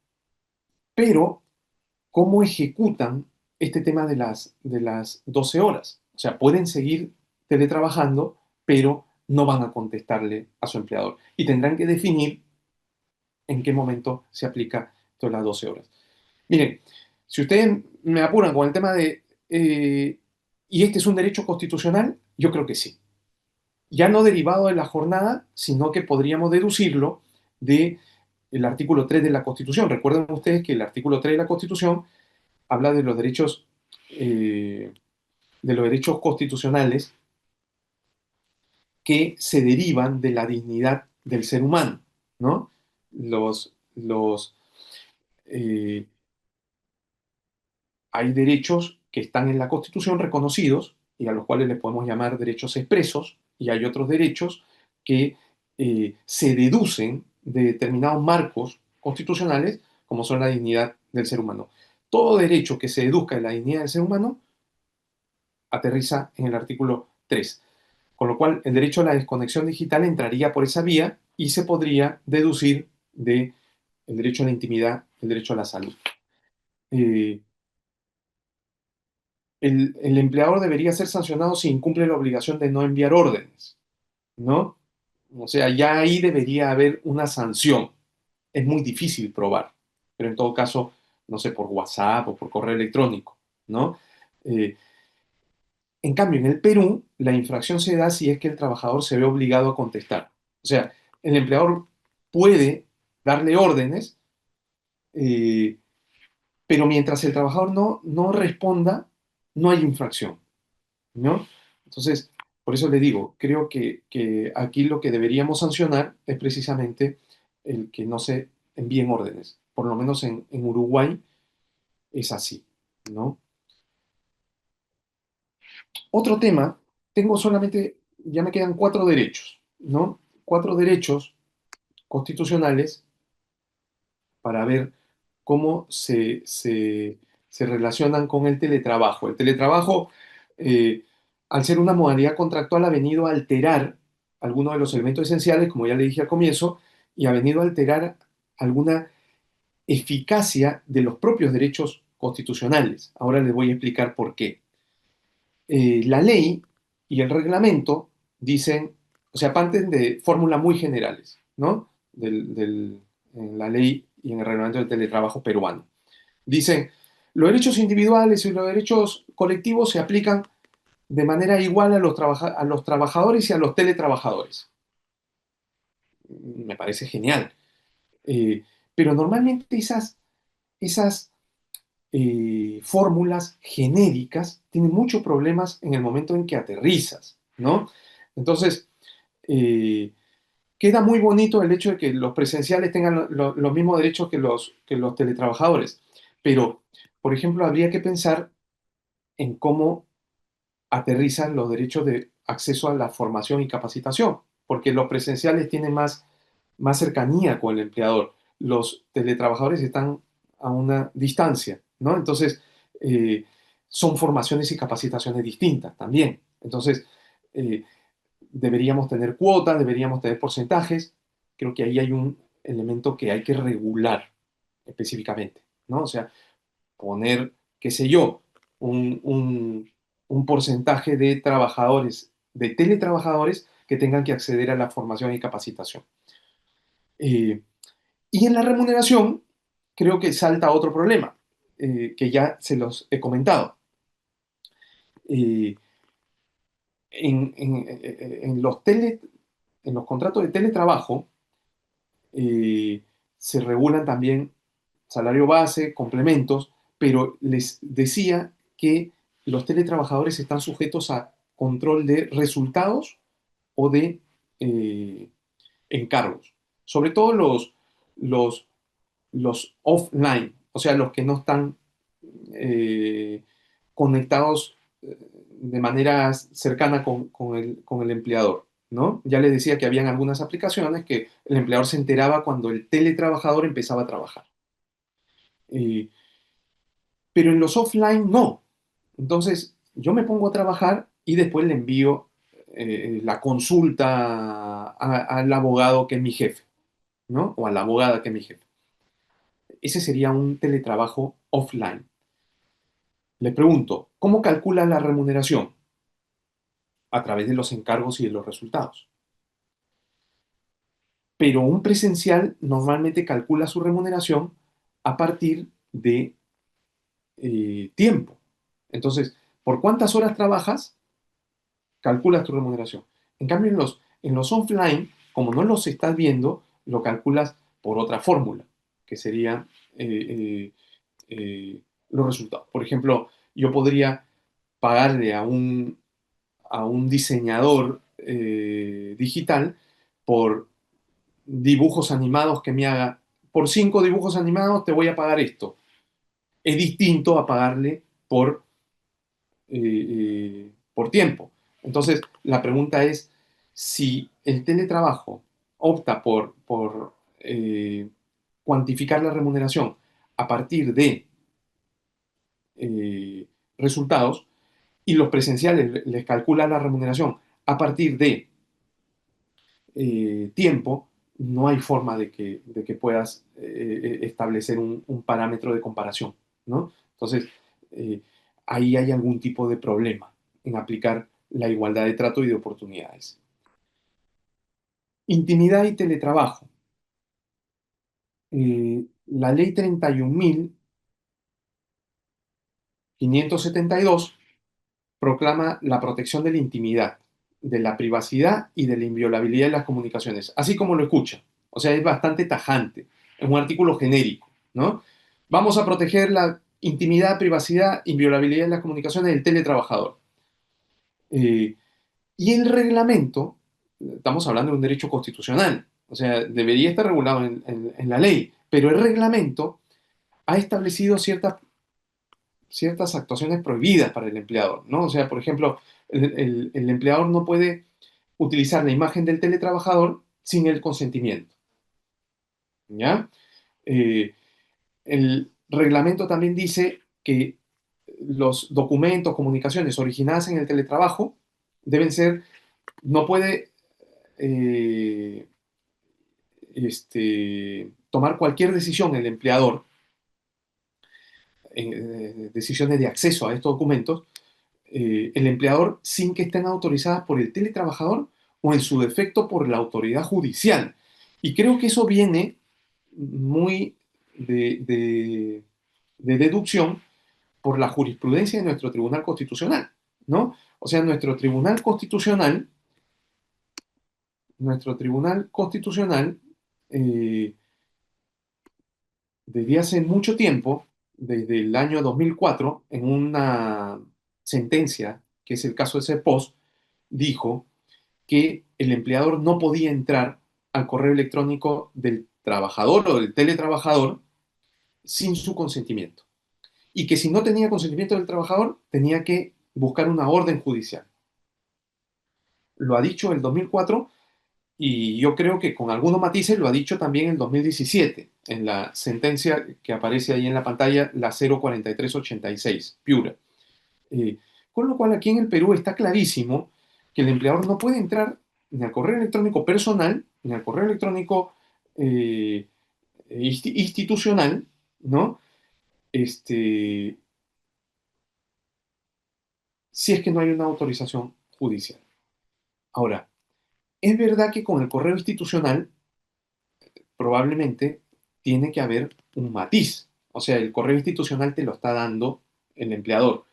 pero, ¿cómo ejecutan este tema de las 12 horas? O sea, pueden seguir teletrabajando, pero no van a contestarle a su empleador. Y tendrán que definir en qué momento se aplica todas las 12 horas. Miren, si ustedes me apuran con el tema ¿y este es un derecho constitucional? Yo creo que sí. Ya no derivado de la jornada, sino que podríamos deducirlo del artículo 3 de la Constitución. Recuerden ustedes que el artículo 3 de la Constitución habla de los derechos constitucionales que se derivan de la dignidad del ser humano, ¿no? Los, eh, hay derechos que están en la Constitución reconocidos y a los cuales les podemos llamar derechos expresos, y hay otros derechos que se deducen de determinados marcos constitucionales, como son la dignidad del ser humano. Todo derecho que se deduzca de la dignidad del ser humano aterriza en el artículo 3. Con lo cual, el derecho a la desconexión digital entraría por esa vía y se podría deducir de el derecho a la intimidad, el derecho a la salud. Eh, el empleador debería ser sancionado si incumple la obligación de no enviar órdenes, ¿no? O sea, ya ahí debería haber una sanción. Es muy difícil probar, pero en todo caso, no sé, por WhatsApp o por correo electrónico, ¿no? Eh, en cambio, en el Perú, la infracción se da si es que el trabajador se ve obligado a contestar. O sea, el empleador puede darle órdenes, eh, pero mientras el trabajador no responda, no hay infracción, ¿no? Entonces, por eso le digo, creo que aquí lo que deberíamos sancionar es precisamente el que no se envíen órdenes. Por lo menos en Uruguay es así, ¿no? Otro tema, tengo solamente, ya me quedan 4 derechos, ¿no? 4 derechos constitucionales para ver cómo se relacionan con el teletrabajo. El teletrabajo, eh, al ser una modalidad contractual, ha venido a alterar algunos de los elementos esenciales, como ya le dije al comienzo, y ha venido a alterar alguna eficacia de los propios derechos constitucionales. Ahora les voy a explicar por qué. La ley y el reglamento dicen, o sea, parten de fórmulas muy generales, ¿no? En la ley y en el reglamento del teletrabajo peruano. Dicen, los derechos individuales y los derechos colectivos se aplican de manera igual a los trabajadores y a los teletrabajadores. Me parece genial. Eh, pero normalmente esas fórmulas genéricas tienen muchos problemas en el momento en que aterrizas, ¿no? Entonces, eh, queda muy bonito el hecho de que los presenciales tengan los mismos derechos que los teletrabajadores, pero, por ejemplo, habría que pensar en cómo aterrizan los derechos de acceso a la formación y capacitación, porque los presenciales tienen más cercanía con el empleador, los teletrabajadores están a una distancia, ¿no? Entonces, eh, son formaciones y capacitaciones distintas también. Entonces, eh, deberíamos tener cuotas, deberíamos tener porcentajes. Creo que ahí hay un elemento que hay que regular específicamente, ¿no? O sea, poner, qué sé yo, un porcentaje de trabajadores, de teletrabajadores que tengan que acceder a la formación y capacitación. Eh, y en la remuneración, creo que salta otro problema, que ya se los he comentado. Eh, en los contratos de teletrabajo, se regulan también salario base, complementos, pero les decía que los teletrabajadores están sujetos a control de resultados o de encargos. Sobre todo los, los offline, o sea, los que no están eh, conectados de manera cercana con el empleador, ¿no? Ya les decía que habían algunas aplicaciones que el empleador se enteraba cuando el teletrabajador empezaba a trabajar. Eh, pero en los offline no. Entonces, yo me pongo a trabajar y después le envío la consulta al abogado que es mi jefe, ¿no? O a la abogada que es mi jefe. Ese sería un teletrabajo offline. Le pregunto, ¿cómo calcula la remuneración? A través de los encargos y de los resultados. Pero un presencial normalmente calcula su remuneración a partir de tiempo. Entonces, ¿por cuántas horas trabajas? Calculas tu remuneración. En cambio, en los offline, como no los estás viendo, lo calculas por otra fórmula, que sería los resultados. Por ejemplo, yo podría pagarle a un diseñador digital por dibujos animados que me haga. Por 5 dibujos animados te voy a pagar esto. Es distinto a pagarle por tiempo. Entonces, la pregunta es, si el teletrabajo opta por cuantificar la remuneración a partir de resultados y los presenciales les calcula la remuneración a partir de tiempo, no hay forma de que puedas establecer un parámetro de comparación, ¿no? Entonces, eh, ahí hay algún tipo de problema en aplicar la igualdad de trato y de oportunidades. Intimidad y teletrabajo. La ley 31.572 proclama la protección de la intimidad, de la privacidad y de la inviolabilidad de las comunicaciones, así como lo escucha. O sea, es bastante tajante, es un artículo genérico, ¿no? Vamos a proteger la intimidad, privacidad, inviolabilidad de las comunicaciones del teletrabajador. Eh, y el reglamento, estamos hablando de un derecho constitucional, o sea, debería estar regulado en la ley, pero el reglamento ha establecido ciertas actuaciones prohibidas para el empleador, ¿no? O sea, por ejemplo, el empleador no puede utilizar la imagen del teletrabajador sin el consentimiento, ¿ya? Eh, el reglamento también dice que los documentos, comunicaciones originadas en el teletrabajo deben ser, no puede tomar cualquier decisión el empleador, decisiones de acceso a estos documentos, el empleador sin que estén autorizadas por el teletrabajador o en su defecto por la autoridad judicial. Y creo que eso viene muy de deducción por la jurisprudencia de nuestro Tribunal Constitucional, ¿no? O sea, nuestro Tribunal Constitucional desde hace mucho tiempo, desde el año 2004, en una sentencia, que es el caso de CEPOS, dijo que el empleador no podía entrar al correo electrónico del trabajador o del teletrabajador sin su consentimiento. Y que si no tenía consentimiento del trabajador, tenía que buscar una orden judicial. Lo ha dicho el 2004 y yo creo que con algunos matices lo ha dicho también en 2017, en la sentencia que aparece ahí en la pantalla, la 04386, Piura. Con lo cual aquí en el Perú está clarísimo que el empleador no puede entrar ni al correo electrónico personal, ni al correo electrónico institucional, ¿no? Si es que no hay una autorización judicial. Ahora, es verdad que con el correo institucional probablemente tiene que haber un matiz. O sea, el correo institucional te lo está dando el empleador.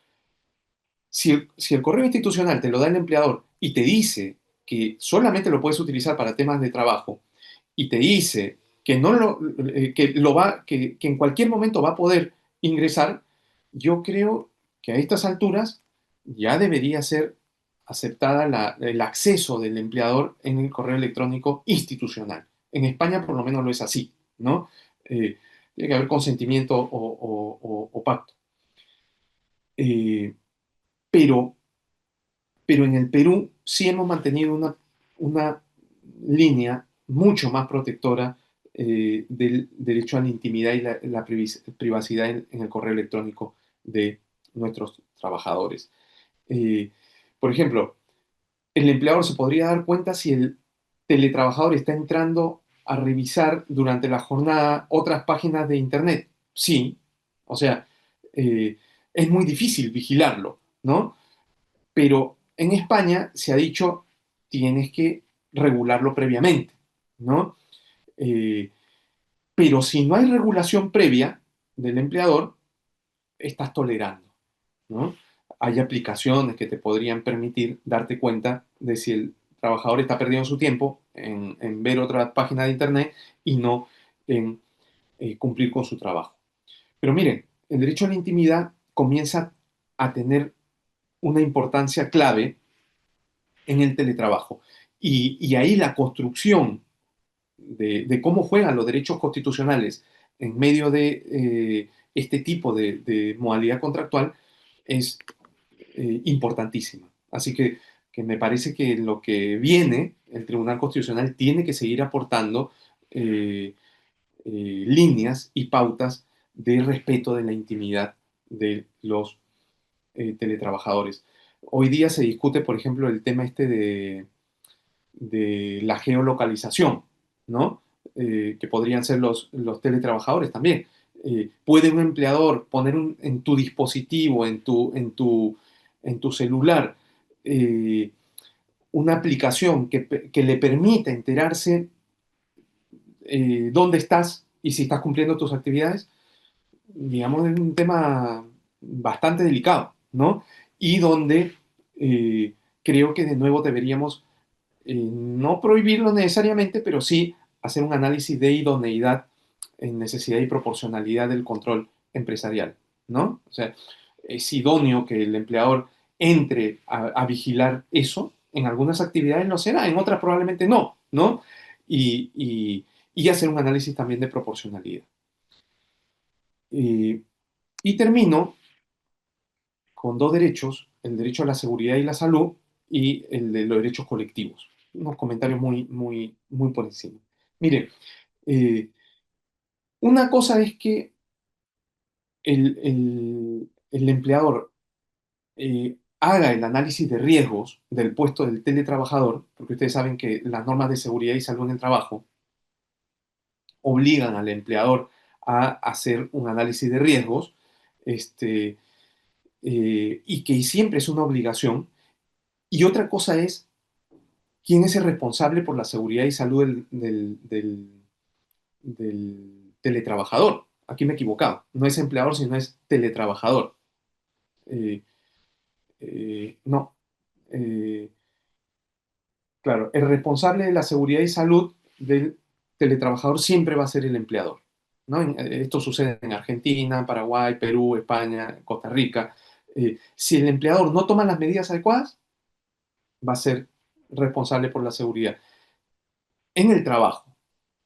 Si el correo institucional te lo da el empleador y te dice que solamente lo puedes utilizar para temas de trabajo y te dice que, no lo, que en cualquier momento va a poder ingresar, yo creo que a estas alturas ya debería ser aceptada el acceso del empleador en el correo electrónico institucional. En España por lo menos lo es así, ¿no? Tiene que haber consentimiento o pacto. Eh, pero, pero en el Perú sí hemos mantenido una línea mucho más protectora del derecho a la intimidad y la privacidad en el correo electrónico de nuestros trabajadores. Eh, por ejemplo, el empleador se podría dar cuenta si el teletrabajador está entrando a revisar durante la jornada otras páginas de Internet. Sí, o sea, eh, es muy difícil vigilarlo, ¿no? Pero en España se ha dicho, tienes que regularlo previamente, ¿no? Eh, pero si no hay regulación previa del empleador, estás tolerando, ¿no? Hay aplicaciones que te podrían permitir darte cuenta de si el trabajador está perdiendo su tiempo en ver otra página de internet y no en cumplir con su trabajo. Pero miren, el derecho a la intimidad comienza a tener una importancia clave en el teletrabajo. Y ahí la construcción de cómo juegan los derechos constitucionales en medio de este tipo de modalidad contractual es importantísima. Así que me parece que lo que viene, el Tribunal Constitucional tiene que seguir aportando líneas y pautas de respeto de la intimidad de los teletrabajadores. Hoy día se discute, por ejemplo, el tema este de la geolocalización, ¿no? Que podrían ser los teletrabajadores también. ¿Puede un empleador poner en tu dispositivo, en tu celular, una aplicación que le permita enterarse dónde estás y si estás cumpliendo tus actividades? Digamos, es un tema bastante delicado, ¿no? Y donde creo que de nuevo deberíamos no prohibirlo necesariamente, pero sí hacer un análisis de idoneidad en necesidad y proporcionalidad del control empresarial, ¿no? O sea, es idóneo que el empleador entre a vigilar eso. En algunas actividades lo será, en otras probablemente no, ¿no? Y hacer un análisis también de proporcionalidad. Eh, y termino con dos derechos, el derecho a la seguridad y la salud y el de los derechos colectivos. Unos comentarios muy por encima. Mire, eh, una cosa es que el empleador haga el análisis de riesgos del puesto del teletrabajador, porque ustedes saben que las normas de seguridad y salud en el trabajo obligan al empleador a hacer un análisis de riesgos, este, y que siempre es una obligación. Y otra cosa es quién es el responsable por la seguridad y salud del teletrabajador. Aquí me he equivocado. No es empleador, sino es teletrabajador. Eh, no. Eh, claro, el responsable de la seguridad y salud del teletrabajador siempre va a ser el empleador, ¿no? Esto sucede en Argentina, Paraguay, Perú, España, Costa Rica. Si el empleador no toma las medidas adecuadas, va a ser responsable por la seguridad en el trabajo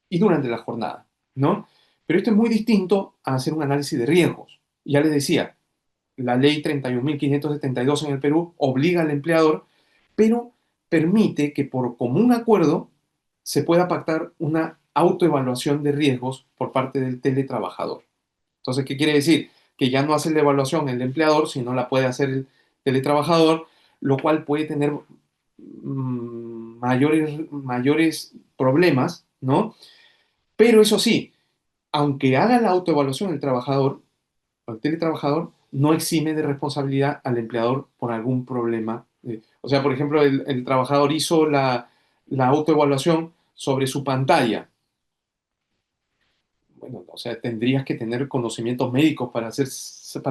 y durante la jornada, ¿no? Pero esto es muy distinto a hacer un análisis de riesgos. Ya les decía, la ley 31.572 en el Perú obliga al empleador, pero permite que por común acuerdo se pueda pactar una autoevaluación de riesgos por parte del teletrabajador. Entonces, ¿qué quiere decir? Que ya no hace la evaluación el empleador, sino la puede hacer el teletrabajador, lo cual puede tener mayores problemas, ¿no? Pero eso sí, aunque haga la autoevaluación el trabajador o el teletrabajador, no exime de responsabilidad al empleador por algún problema. O sea, por ejemplo, el trabajador hizo la autoevaluación sobre su pantalla. Bueno, o sea, tendrías que tener conocimientos médicos para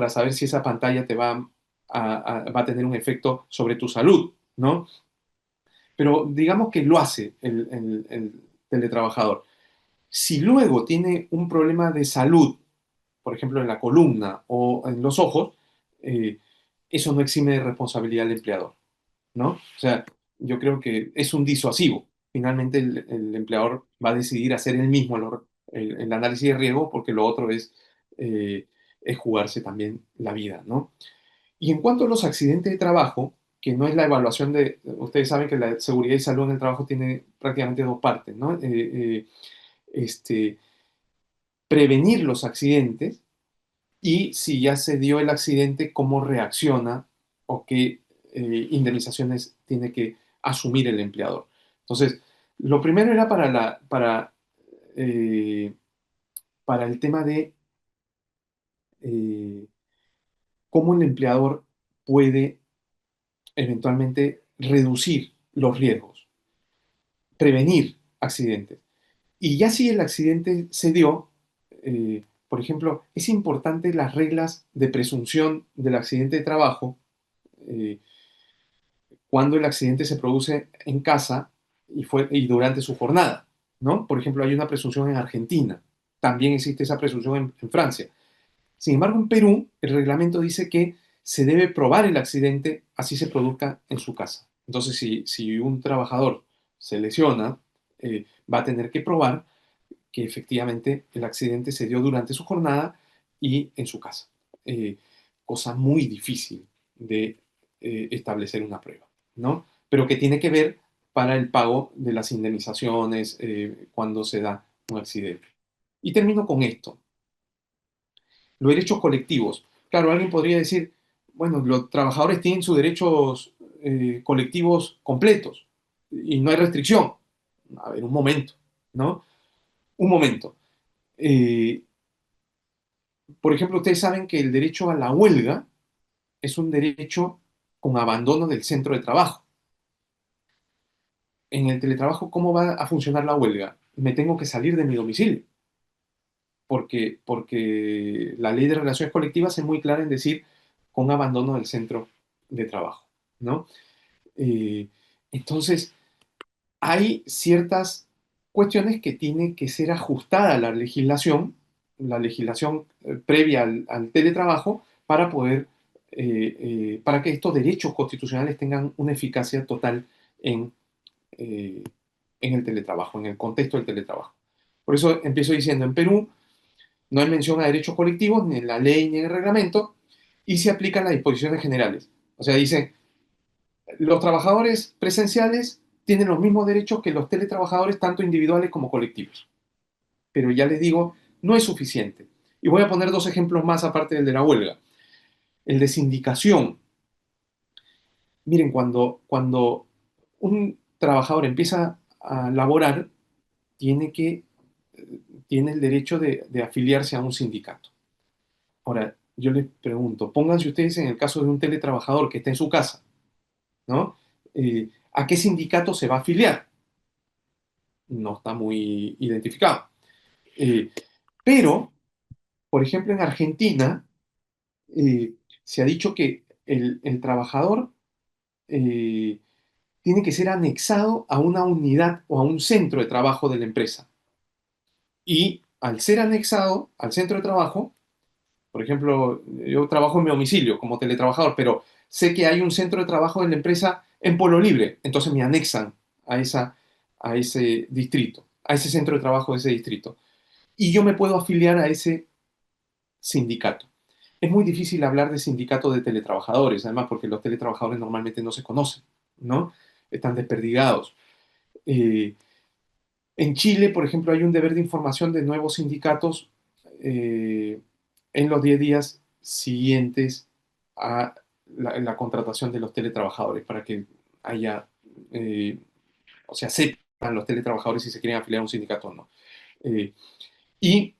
saber si esa pantalla te va a tener un efecto sobre tu salud, ¿no? Pero digamos que lo hace el teletrabajador. Si luego tiene un problema de salud, por ejemplo en la columna o en los ojos, eh, eso no exime de responsabilidad del empleador, ¿no? O sea, yo creo que es un disuasivo. Finalmente el empleador va a decidir hacer él mismo el análisis de riesgo porque lo otro es jugarse también la vida, ¿no? Y en cuanto a los accidentes de trabajo, que no es la evaluación de, ustedes saben que la seguridad y salud en el trabajo tiene prácticamente dos partes, ¿no? Este, prevenir los accidentes y si ya se dio el accidente, cómo reacciona o qué indemnizaciones tiene que asumir el empleador. Entonces, lo primero era para el tema de eh, cómo el empleador puede eventualmente reducir los riesgos, prevenir accidentes. Y ya si el accidente se dio, por ejemplo, es importante las reglas de presunción del accidente de trabajo eh, cuando el accidente se produce en casa y durante su jornada, ¿no? Por ejemplo, hay una presunción en Argentina, también existe esa presunción en Francia. Sin embargo, en Perú, el reglamento dice que se debe probar el accidente así se produzca en su casa. Entonces, si un trabajador se lesiona, va a tener que probar que efectivamente el accidente se dio durante su jornada y en su casa. Eh, Cosa muy difícil de establecer una prueba, ¿no? Pero que tiene que ver para el pago de las indemnizaciones cuando se da un accidente. Y termino con esto. Los derechos colectivos. Claro, alguien podría decir, bueno, los trabajadores tienen sus derechos colectivos completos y no hay restricción. A ver, un momento, ¿no? Un momento. Eh, por ejemplo, ustedes saben que el derecho a la huelga es un derecho con abandono del centro de trabajo. En el teletrabajo, ¿cómo va a funcionar la huelga? Me tengo que salir de mi domicilio, porque la ley de relaciones colectivas es muy clara en decir con abandono del centro de trabajo, ¿no? Eh, entonces, hay ciertas cuestiones que tienen que ser ajustada a la legislación previa al teletrabajo, para poder, para que estos derechos constitucionales tengan una eficacia total en, eh, en el teletrabajo, en el contexto del teletrabajo. Por eso empiezo diciendo, en Perú no hay mención a derechos colectivos, ni en la ley ni en el reglamento, y se aplican las disposiciones generales. O sea, dice, los trabajadores presenciales tienen los mismos derechos que los teletrabajadores, tanto individuales como colectivos. Pero ya les digo, no es suficiente. Y voy a poner dos ejemplos más aparte del de la huelga. El de sindicación. Miren, cuando un trabajador empieza a laborar, tiene, que, tiene el derecho de afiliarse a un sindicato. Ahora, yo les pregunto, pónganse ustedes en el caso de un teletrabajador que está en su casa, ¿no? ¿A qué sindicato se va a afiliar? No está muy identificado. Eh, pero, por ejemplo, en Argentina se ha dicho que el trabajador eh, tiene que ser anexado a una unidad o a un centro de trabajo de la empresa. Y al ser anexado al centro de trabajo, por ejemplo, yo trabajo en mi domicilio como teletrabajador, pero sé que hay un centro de trabajo de la empresa en Pueblo Libre, entonces me anexan a, a ese distrito, a ese centro de trabajo de ese distrito. Y yo me puedo afiliar a ese sindicato. Es muy difícil hablar de sindicato de teletrabajadores, además porque los teletrabajadores normalmente no se conocen, ¿no? Están desperdigados. Eh, en Chile, por ejemplo, hay un deber de información de nuevos sindicatos eh, en los 10 días siguientes a la contratación de los teletrabajadores, para que haya, eh, o sea, sepan los teletrabajadores si se quieren afiliar a un sindicato o no. Eh, y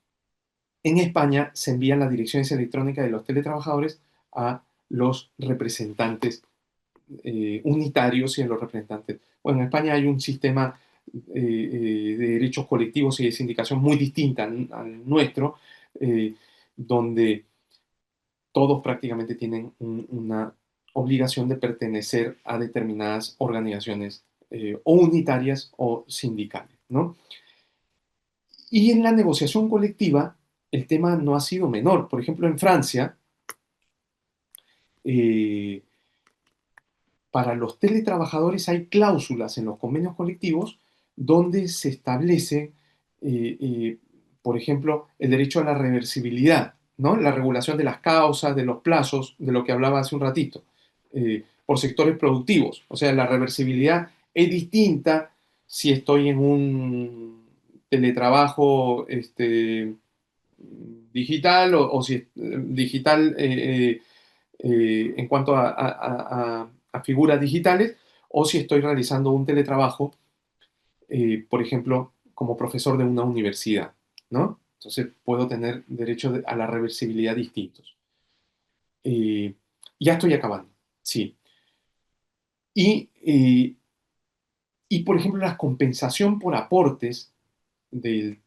en España se envían las direcciones electrónicas de los teletrabajadores a los representantes unitarios y a los representantes. Bueno, en España hay un sistema de derechos colectivos y de sindicación muy distinta al nuestro, donde todos prácticamente tienen una obligación de pertenecer a determinadas organizaciones o unitarias o sindicales, ¿no? Y en la negociación colectiva, el tema no ha sido menor. Por ejemplo, en Francia, eh, para los teletrabajadores hay cláusulas en los convenios colectivos donde se establece, eh, eh, por ejemplo, el derecho a la reversibilidad, ¿no? La regulación de las causas, de los plazos, de lo que hablaba hace un ratito, por sectores productivos. O sea, la reversibilidad es distinta si estoy en un teletrabajo digital o si es digital en cuanto a figuras digitales, o si estoy realizando un teletrabajo, por ejemplo, como profesor de una universidad, ¿no? Entonces puedo tener derecho a la reversibilidad distintos. Eh, ya estoy acabando, sí. Y, eh, y, por ejemplo, la compensación por aportes del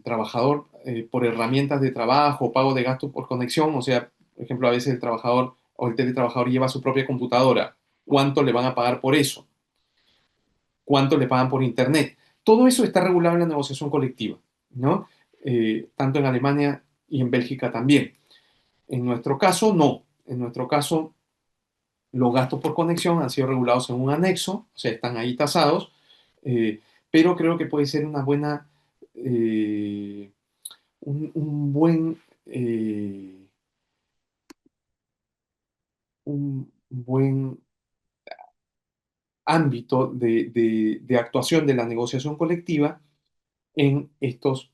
trabajador por herramientas de trabajo, pago de gastos por conexión, o sea, por ejemplo, a veces el trabajador o el teletrabajador lleva su propia computadora. ¿Cuánto le van a pagar por eso? ¿Cuánto le pagan por internet? Todo eso está regulado en la negociación colectiva, ¿no? Tanto en Alemania y en Bélgica también. En nuestro caso, no. En nuestro caso, los gastos por conexión han sido regulados en un anexo, o sea, están ahí tasados, eh, pero creo que puede ser una buena, un buen, un buen ámbito de actuación de la negociación colectiva en estos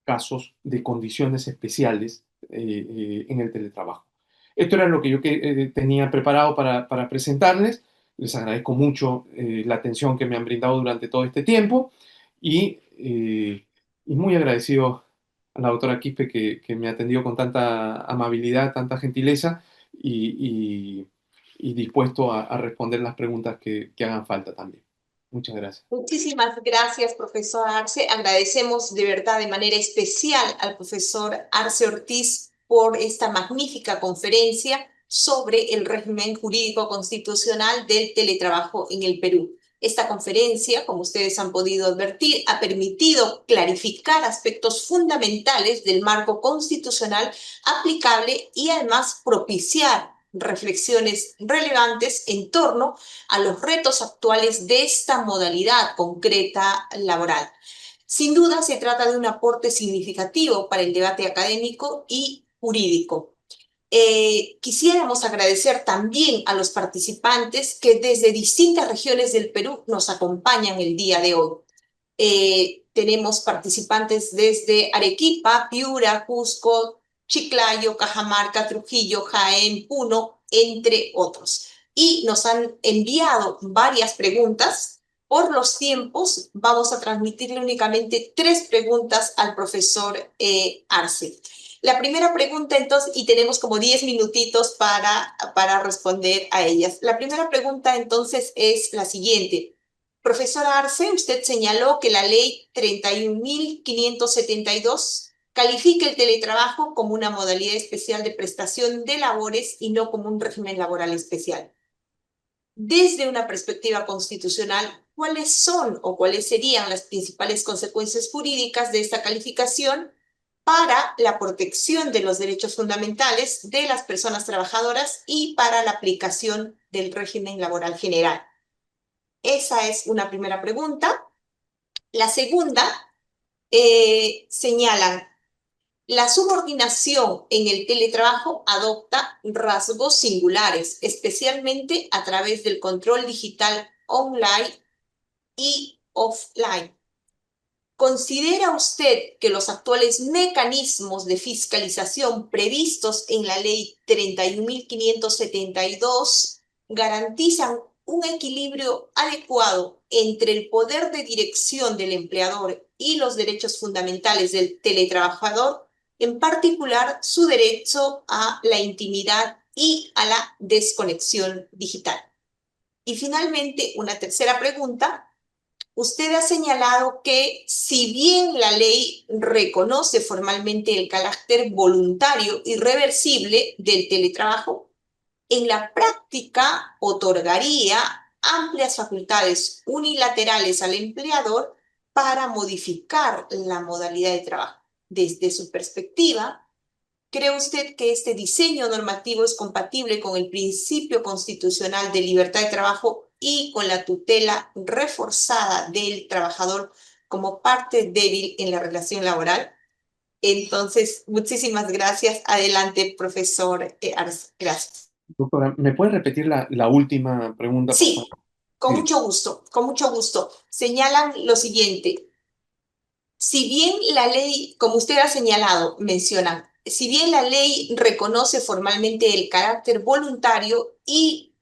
casos de condiciones especiales en el teletrabajo. Esto era lo que yo tenía preparado para presentarles. Les agradezco mucho la atención que me han brindado durante todo este tiempo y muy agradecido a la doctora Quispe que me atendió con tanta amabilidad, tanta gentileza y dispuesto a responder las preguntas que hagan falta también. Muchas gracias. Muchísimas gracias, profesor Arce. Agradecemos de verdad de manera especial al profesor Arce Ortiz por esta magnífica conferencia sobre el régimen jurídico constitucional del teletrabajo en el Perú. Esta conferencia, como ustedes han podido advertir, ha permitido clarificar aspectos fundamentales del marco constitucional aplicable y además propiciar reflexiones relevantes en torno a los retos actuales de esta modalidad concreta laboral. Sin duda se trata de un aporte significativo para el debate académico y jurídico. Quisiéramos agradecer también a los participantes que desde distintas regiones del Perú nos acompañan el día de hoy. Tenemos participantes desde Arequipa, Piura, Cusco, Chiclayo, Cajamarca, Trujillo, Jaén, Puno, entre otros. Y nos han enviado varias preguntas. Por los tiempos, vamos a transmitirle únicamente 3 preguntas al profesor Arce. La primera pregunta, entonces, y tenemos como 10 minutitos para responder a ellas. La primera pregunta, entonces, es la siguiente. Profesora Arce, usted señaló que la ley 31.572 califica el teletrabajo como una modalidad especial de prestación de labores y no como un régimen laboral especial. Desde una perspectiva constitucional, ¿cuáles son o cuáles serían las principales consecuencias jurídicas de esta calificación para la protección de los derechos fundamentales de las personas trabajadoras y para la aplicación del régimen laboral general? Esa es una primera pregunta. La segunda, señalan, la subordinación en el teletrabajo adopta rasgos singulares, especialmente a través del control digital online y offline. ¿Considera usted que los actuales mecanismos de fiscalización previstos en la Ley 31.572 garantizan un equilibrio adecuado entre el poder de dirección del empleador y los derechos fundamentales del teletrabajador, en particular su derecho a la intimidad y a la desconexión digital? Y finalmente, una tercera pregunta. Usted ha señalado que si bien la ley reconoce formalmente el carácter voluntario y reversible del teletrabajo, en la práctica otorgaría amplias facultades unilaterales al empleador para modificar la modalidad de trabajo. Desde su perspectiva, ¿cree usted que este diseño normativo es compatible con el principio constitucional de libertad de trabajo y con la tutela reforzada del trabajador como parte débil en la relación laboral? Entonces, muchísimas gracias. Adelante, profesor Arce. Gracias. Doctora, ¿me puede repetir la última pregunta, por favor? Sí, con Sí. mucho gusto, con mucho gusto. Señalan lo siguiente. Si bien la ley, como usted ha señalado, mencionan, si bien la ley reconoce formalmente el carácter voluntario y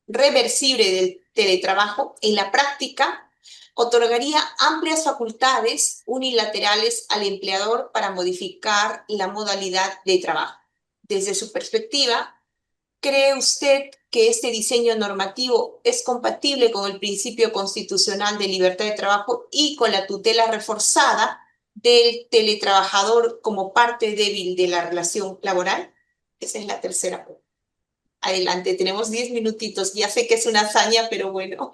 reversible del teletrabajo, en la práctica otorgaría amplias facultades unilaterales al empleador para modificar la modalidad de trabajo. Desde su perspectiva, ¿cree usted que este diseño normativo es compatible con el principio constitucional de libertad de trabajo y con la tutela reforzada del teletrabajador como parte débil de la relación laboral? Esa es la tercera pregunta. Adelante, tenemos 10 minutitos. Ya sé que es una hazaña, pero bueno.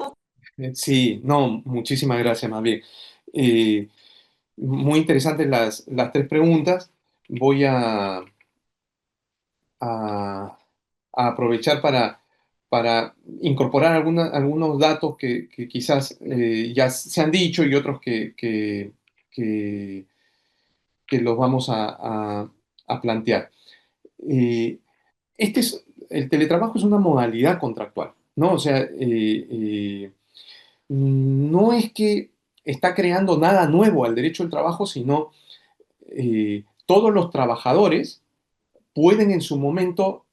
Sí, no, muchísimas gracias, más bien. Eh, Muy interesantes las tres preguntas. Voy a- a aprovechar para incorporar algunos datos que quizás ya se han dicho y otros que- que los vamos a plantear. Eh, el teletrabajo es una modalidad contractual, ¿no? O sea, no es que está creando nada nuevo al derecho del trabajo, sino todos los trabajadores pueden en su momento,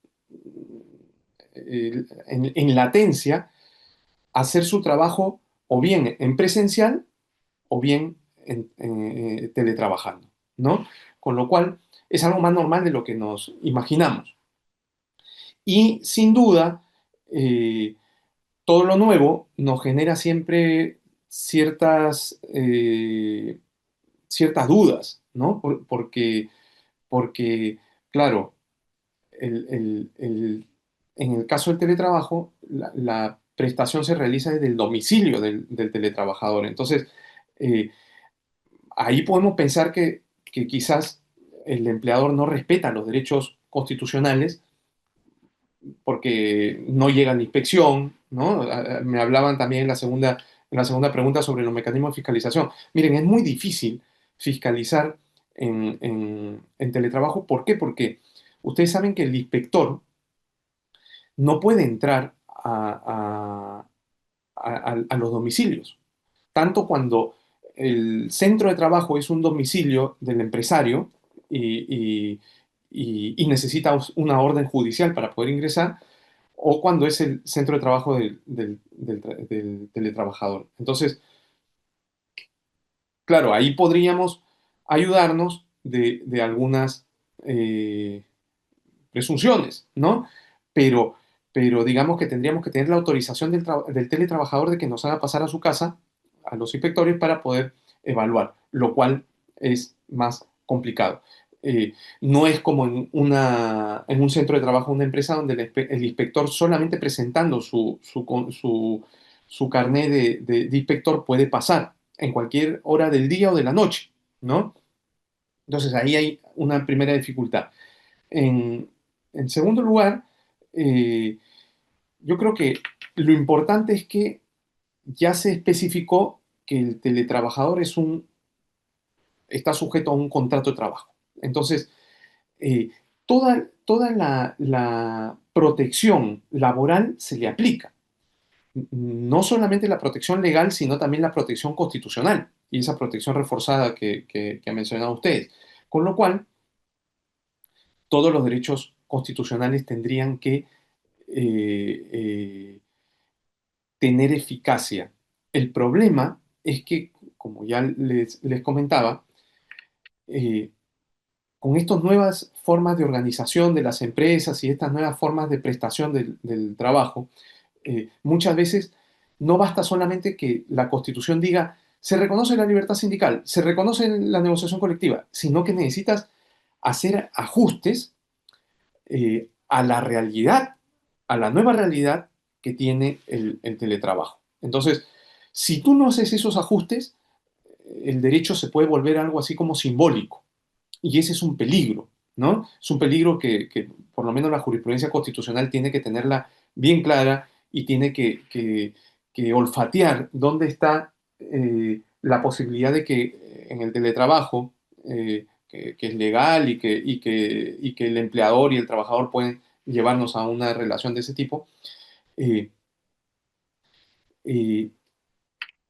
en latencia, hacer su trabajo o bien en presencial o bien teletrabajando, ¿no? Con lo cual es algo más normal de lo que nos imaginamos. Y sin duda, eh, todo lo nuevo nos genera siempre ciertas dudas, ¿no? Porque, claro, en el caso del teletrabajo, la prestación se realiza desde el domicilio del teletrabajador. Entonces, eh, ahí podemos pensar que quizás el empleador no respeta los derechos constitucionales porque no llega a la inspección, ¿no? Me hablaban también en la segunda pregunta sobre los mecanismos de fiscalización. Miren, es muy difícil fiscalizar en teletrabajo. ¿Por qué? Porque ustedes saben que el inspector no puede entrar a los domicilios, tanto cuando el centro de trabajo es un domicilio del empresario y necesita una orden judicial para poder ingresar, o cuando es el centro de trabajo del teletrabajador. Entonces, claro, ahí podríamos ayudarnos de algunas eh, presunciones, ¿no? Pero, pero digamos que tendríamos que tener la autorización del teletrabajador de que nos haga pasar a su casa, a los inspectores, para poder evaluar, lo cual es más complicado. No es como en un centro de trabajo, una empresa, donde el inspector, solamente presentando su carnet de inspector, puede pasar en cualquier hora del día o de la noche, ¿no? Entonces ahí hay una primera dificultad. En, en segundo lugar, eh, yo creo que lo importante es que ya se especificó que el teletrabajador está sujeto a un contrato de trabajo. Entonces, toda la protección laboral se le aplica. No solamente la protección legal, sino también la protección constitucional y esa protección reforzada que han mencionado ustedes. Con lo cual, todos los derechos constitucionales tendrían que eh, tener eficacia. El problema es que, como ya les comentaba, eh, con estas nuevas formas de organización de las empresas y estas nuevas formas de prestación del trabajo, muchas veces no basta solamente que la Constitución diga: se reconoce la libertad sindical, se reconoce la negociación colectiva, sino que necesitas hacer ajustes a la realidad, a la nueva realidad que tiene el teletrabajo. Entonces, si tú no haces esos ajustes, el derecho se puede volver algo así como simbólico. Y ese es un peligro, ¿no? Es un peligro que por lo menos la jurisprudencia constitucional tiene que tenerla bien clara y tiene que olfatear dónde está la posibilidad de que en el teletrabajo, que es legal y que el empleador y el trabajador pueden llevarnos a una relación de ese tipo, eh, eh,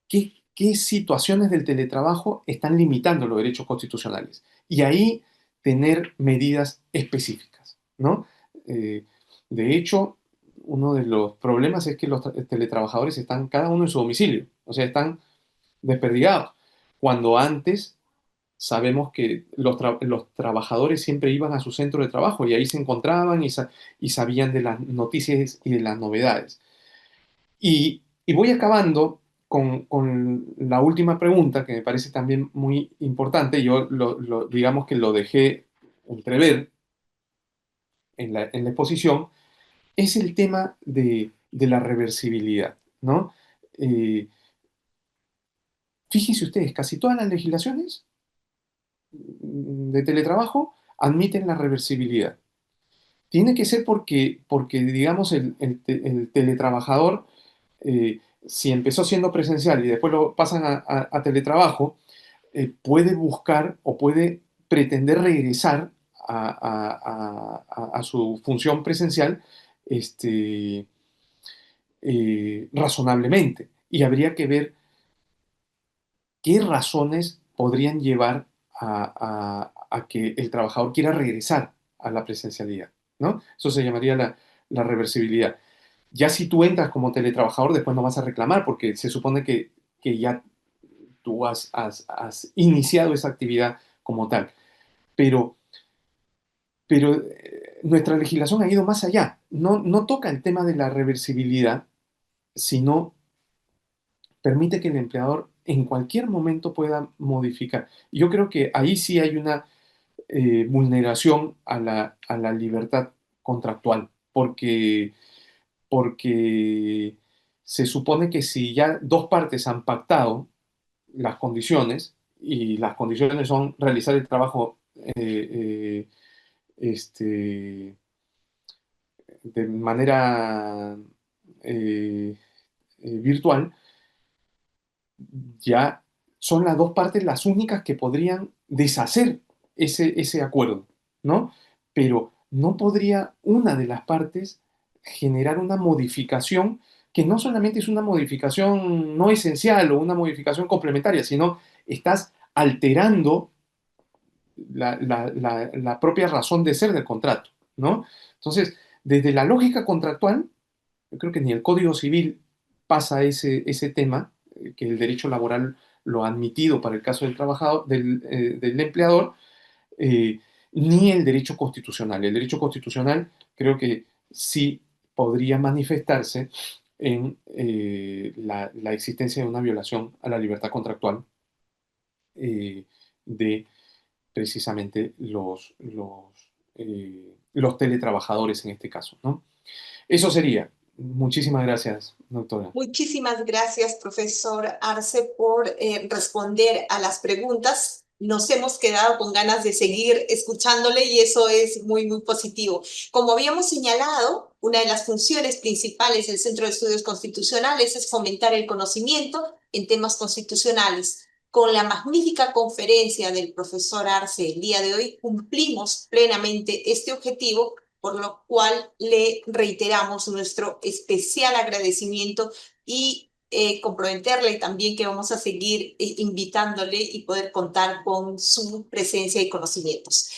qué situaciones del teletrabajo están limitando los derechos constitucionales. Y ahí tener medidas específicas, ¿no? De hecho, uno de los problemas es que los teletrabajadores están cada uno en su domicilio, o sea, están desperdigados. Cuando antes sabemos que los trabajadores siempre iban a su centro de trabajo y ahí se encontraban y sabían de las noticias y de las novedades. Y voy acabando con la última pregunta, que me parece también muy importante. Yo digamos que lo dejé entrever en la exposición, es el tema de la reversibilidad, ¿no? Eh, Fíjense ustedes, casi todas las legislaciones de teletrabajo admiten la reversibilidad. Tiene que ser porque digamos, el teletrabajador, si empezó siendo presencial y después lo pasan a teletrabajo, puede buscar o puede pretender regresar a su función presencial este, razonablemente. Y habría que ver qué razones podrían llevar a que el trabajador quiera regresar a la presencialidad, ¿no? Eso se llamaría la reversibilidad. Ya si tú entras como teletrabajador, después no vas a reclamar porque se supone que ya tú has iniciado esa actividad como tal. Pero, pero nuestra legislación ha ido más allá. No toca el tema de la reversibilidad, sino permite que el empleador en cualquier momento pueda modificar. Yo creo que ahí sí hay una vulneración a la libertad contractual, porque se supone que si ya dos partes han pactado las condiciones, y las condiciones son realizar el trabajo este, de manera virtual, ya son las dos partes las únicas que podrían deshacer ese acuerdo, ¿no? Pero no podría una de las partes generar una modificación que no solamente es una modificación no esencial o una modificación complementaria, sino estás alterando la propia razón de ser del contrato, ¿no? Entonces, desde la lógica contractual, yo creo que ni el Código Civil pasa ese tema, que el derecho laboral lo ha admitido para el caso del trabajador, del empleador, eh, ni el derecho constitucional. El derecho constitucional creo que sí podría manifestarse en la existencia de una violación a la libertad contractual de precisamente los teletrabajadores en este caso, ¿no? Eso sería. Muchísimas gracias, doctora. Muchísimas gracias, profesor Arce, por responder a las preguntas. Nos hemos quedado con ganas de seguir escuchándole y eso es muy, muy positivo. Como habíamos señalado, una de las funciones principales del Centro de Estudios Constitucionales es fomentar el conocimiento en temas constitucionales. Con la magnífica conferencia del profesor Arce el día de hoy, cumplimos plenamente este objetivo, por lo cual le reiteramos nuestro especial agradecimiento y comprometerle también que vamos a seguir invitándole y poder contar con su presencia y conocimientos.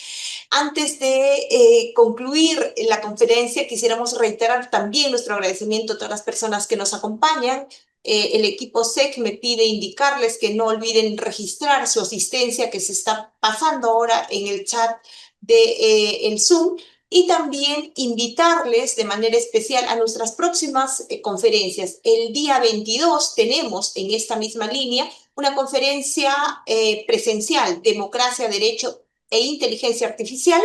Antes de concluir la conferencia, quisiéramos reiterar también nuestro agradecimiento a todas las personas que nos acompañan. El equipo SEC me pide indicarles que no olviden registrar su asistencia que se está pasando ahora en el chat de el Zoom, y también invitarles de manera especial a nuestras próximas conferencias. El día 22 tenemos en esta misma línea una conferencia presencial, Democracia, Derecho e Inteligencia Artificial,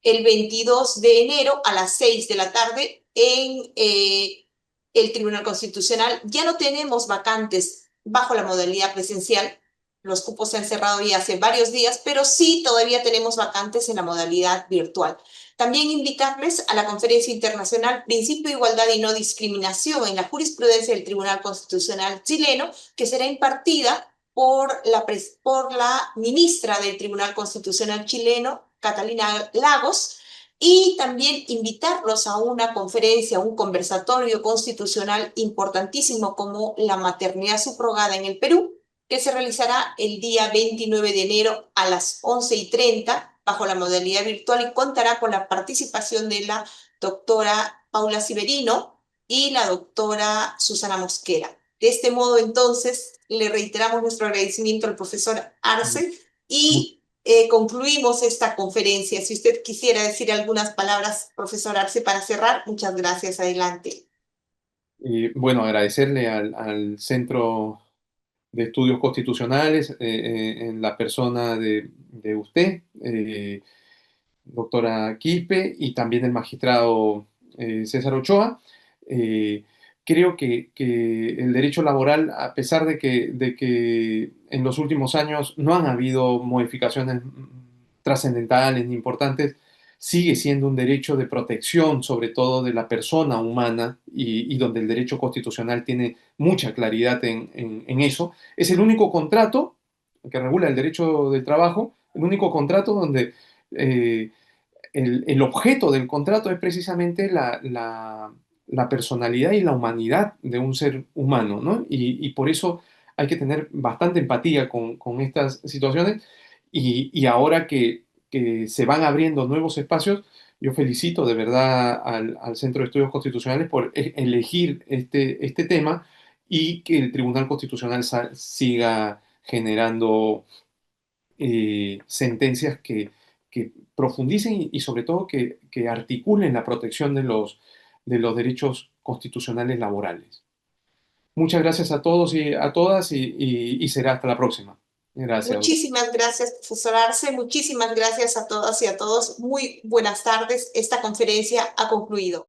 el 22 de enero a las 6 de la tarde en el Tribunal Constitucional. Ya no tenemos vacantes bajo la modalidad presencial, los cupos se han cerrado ya hace varios días, pero sí todavía tenemos vacantes en la modalidad virtual. También invitarles a la Conferencia Internacional Principio de Igualdad y No Discriminación en la Jurisprudencia del Tribunal Constitucional chileno, que será impartida por la ministra del Tribunal Constitucional chileno, Catalina Lagos, y también invitarlos a una conferencia, un conversatorio constitucional importantísimo como la maternidad subrogada en el Perú, que se realizará el día 29 de enero a las 11:30 bajo la modalidad virtual y contará con la participación de la doctora Paula Ciberino y la doctora Susana Mosquera. De este modo, entonces, le reiteramos nuestro agradecimiento al profesor Arce y concluimos esta conferencia. Si usted quisiera decir algunas palabras, profesor Arce, para cerrar, muchas gracias. Adelante. Bueno, agradecerle al Centro de Estudios Constitucionales en la persona de usted, doctora Quispe, y también el magistrado César Ochoa. Creo que el derecho laboral, a pesar de que en los últimos años no han habido modificaciones trascendentales ni importantes, sigue siendo un derecho de protección, sobre todo de la persona humana, y donde el derecho constitucional tiene mucha claridad en eso. Es el único contrato que regula el derecho del trabajo, el único contrato donde el objeto del contrato es precisamente la personalidad y la humanidad de un ser humano, ¿no? Y por eso hay que tener bastante empatía con estas situaciones y ahora que se van abriendo nuevos espacios, yo felicito de verdad al Centro de Estudios Constitucionales por elegir este tema y que el Tribunal Constitucional siga generando sentencias que profundicen y sobre todo que articulen la protección de los derechos constitucionales laborales. Muchas gracias a todos y a todas y será hasta la próxima. Gracias. Muchísimas gracias, profesor Arce. Muchísimas gracias a todas y a todos. Muy buenas tardes. Esta conferencia ha concluido.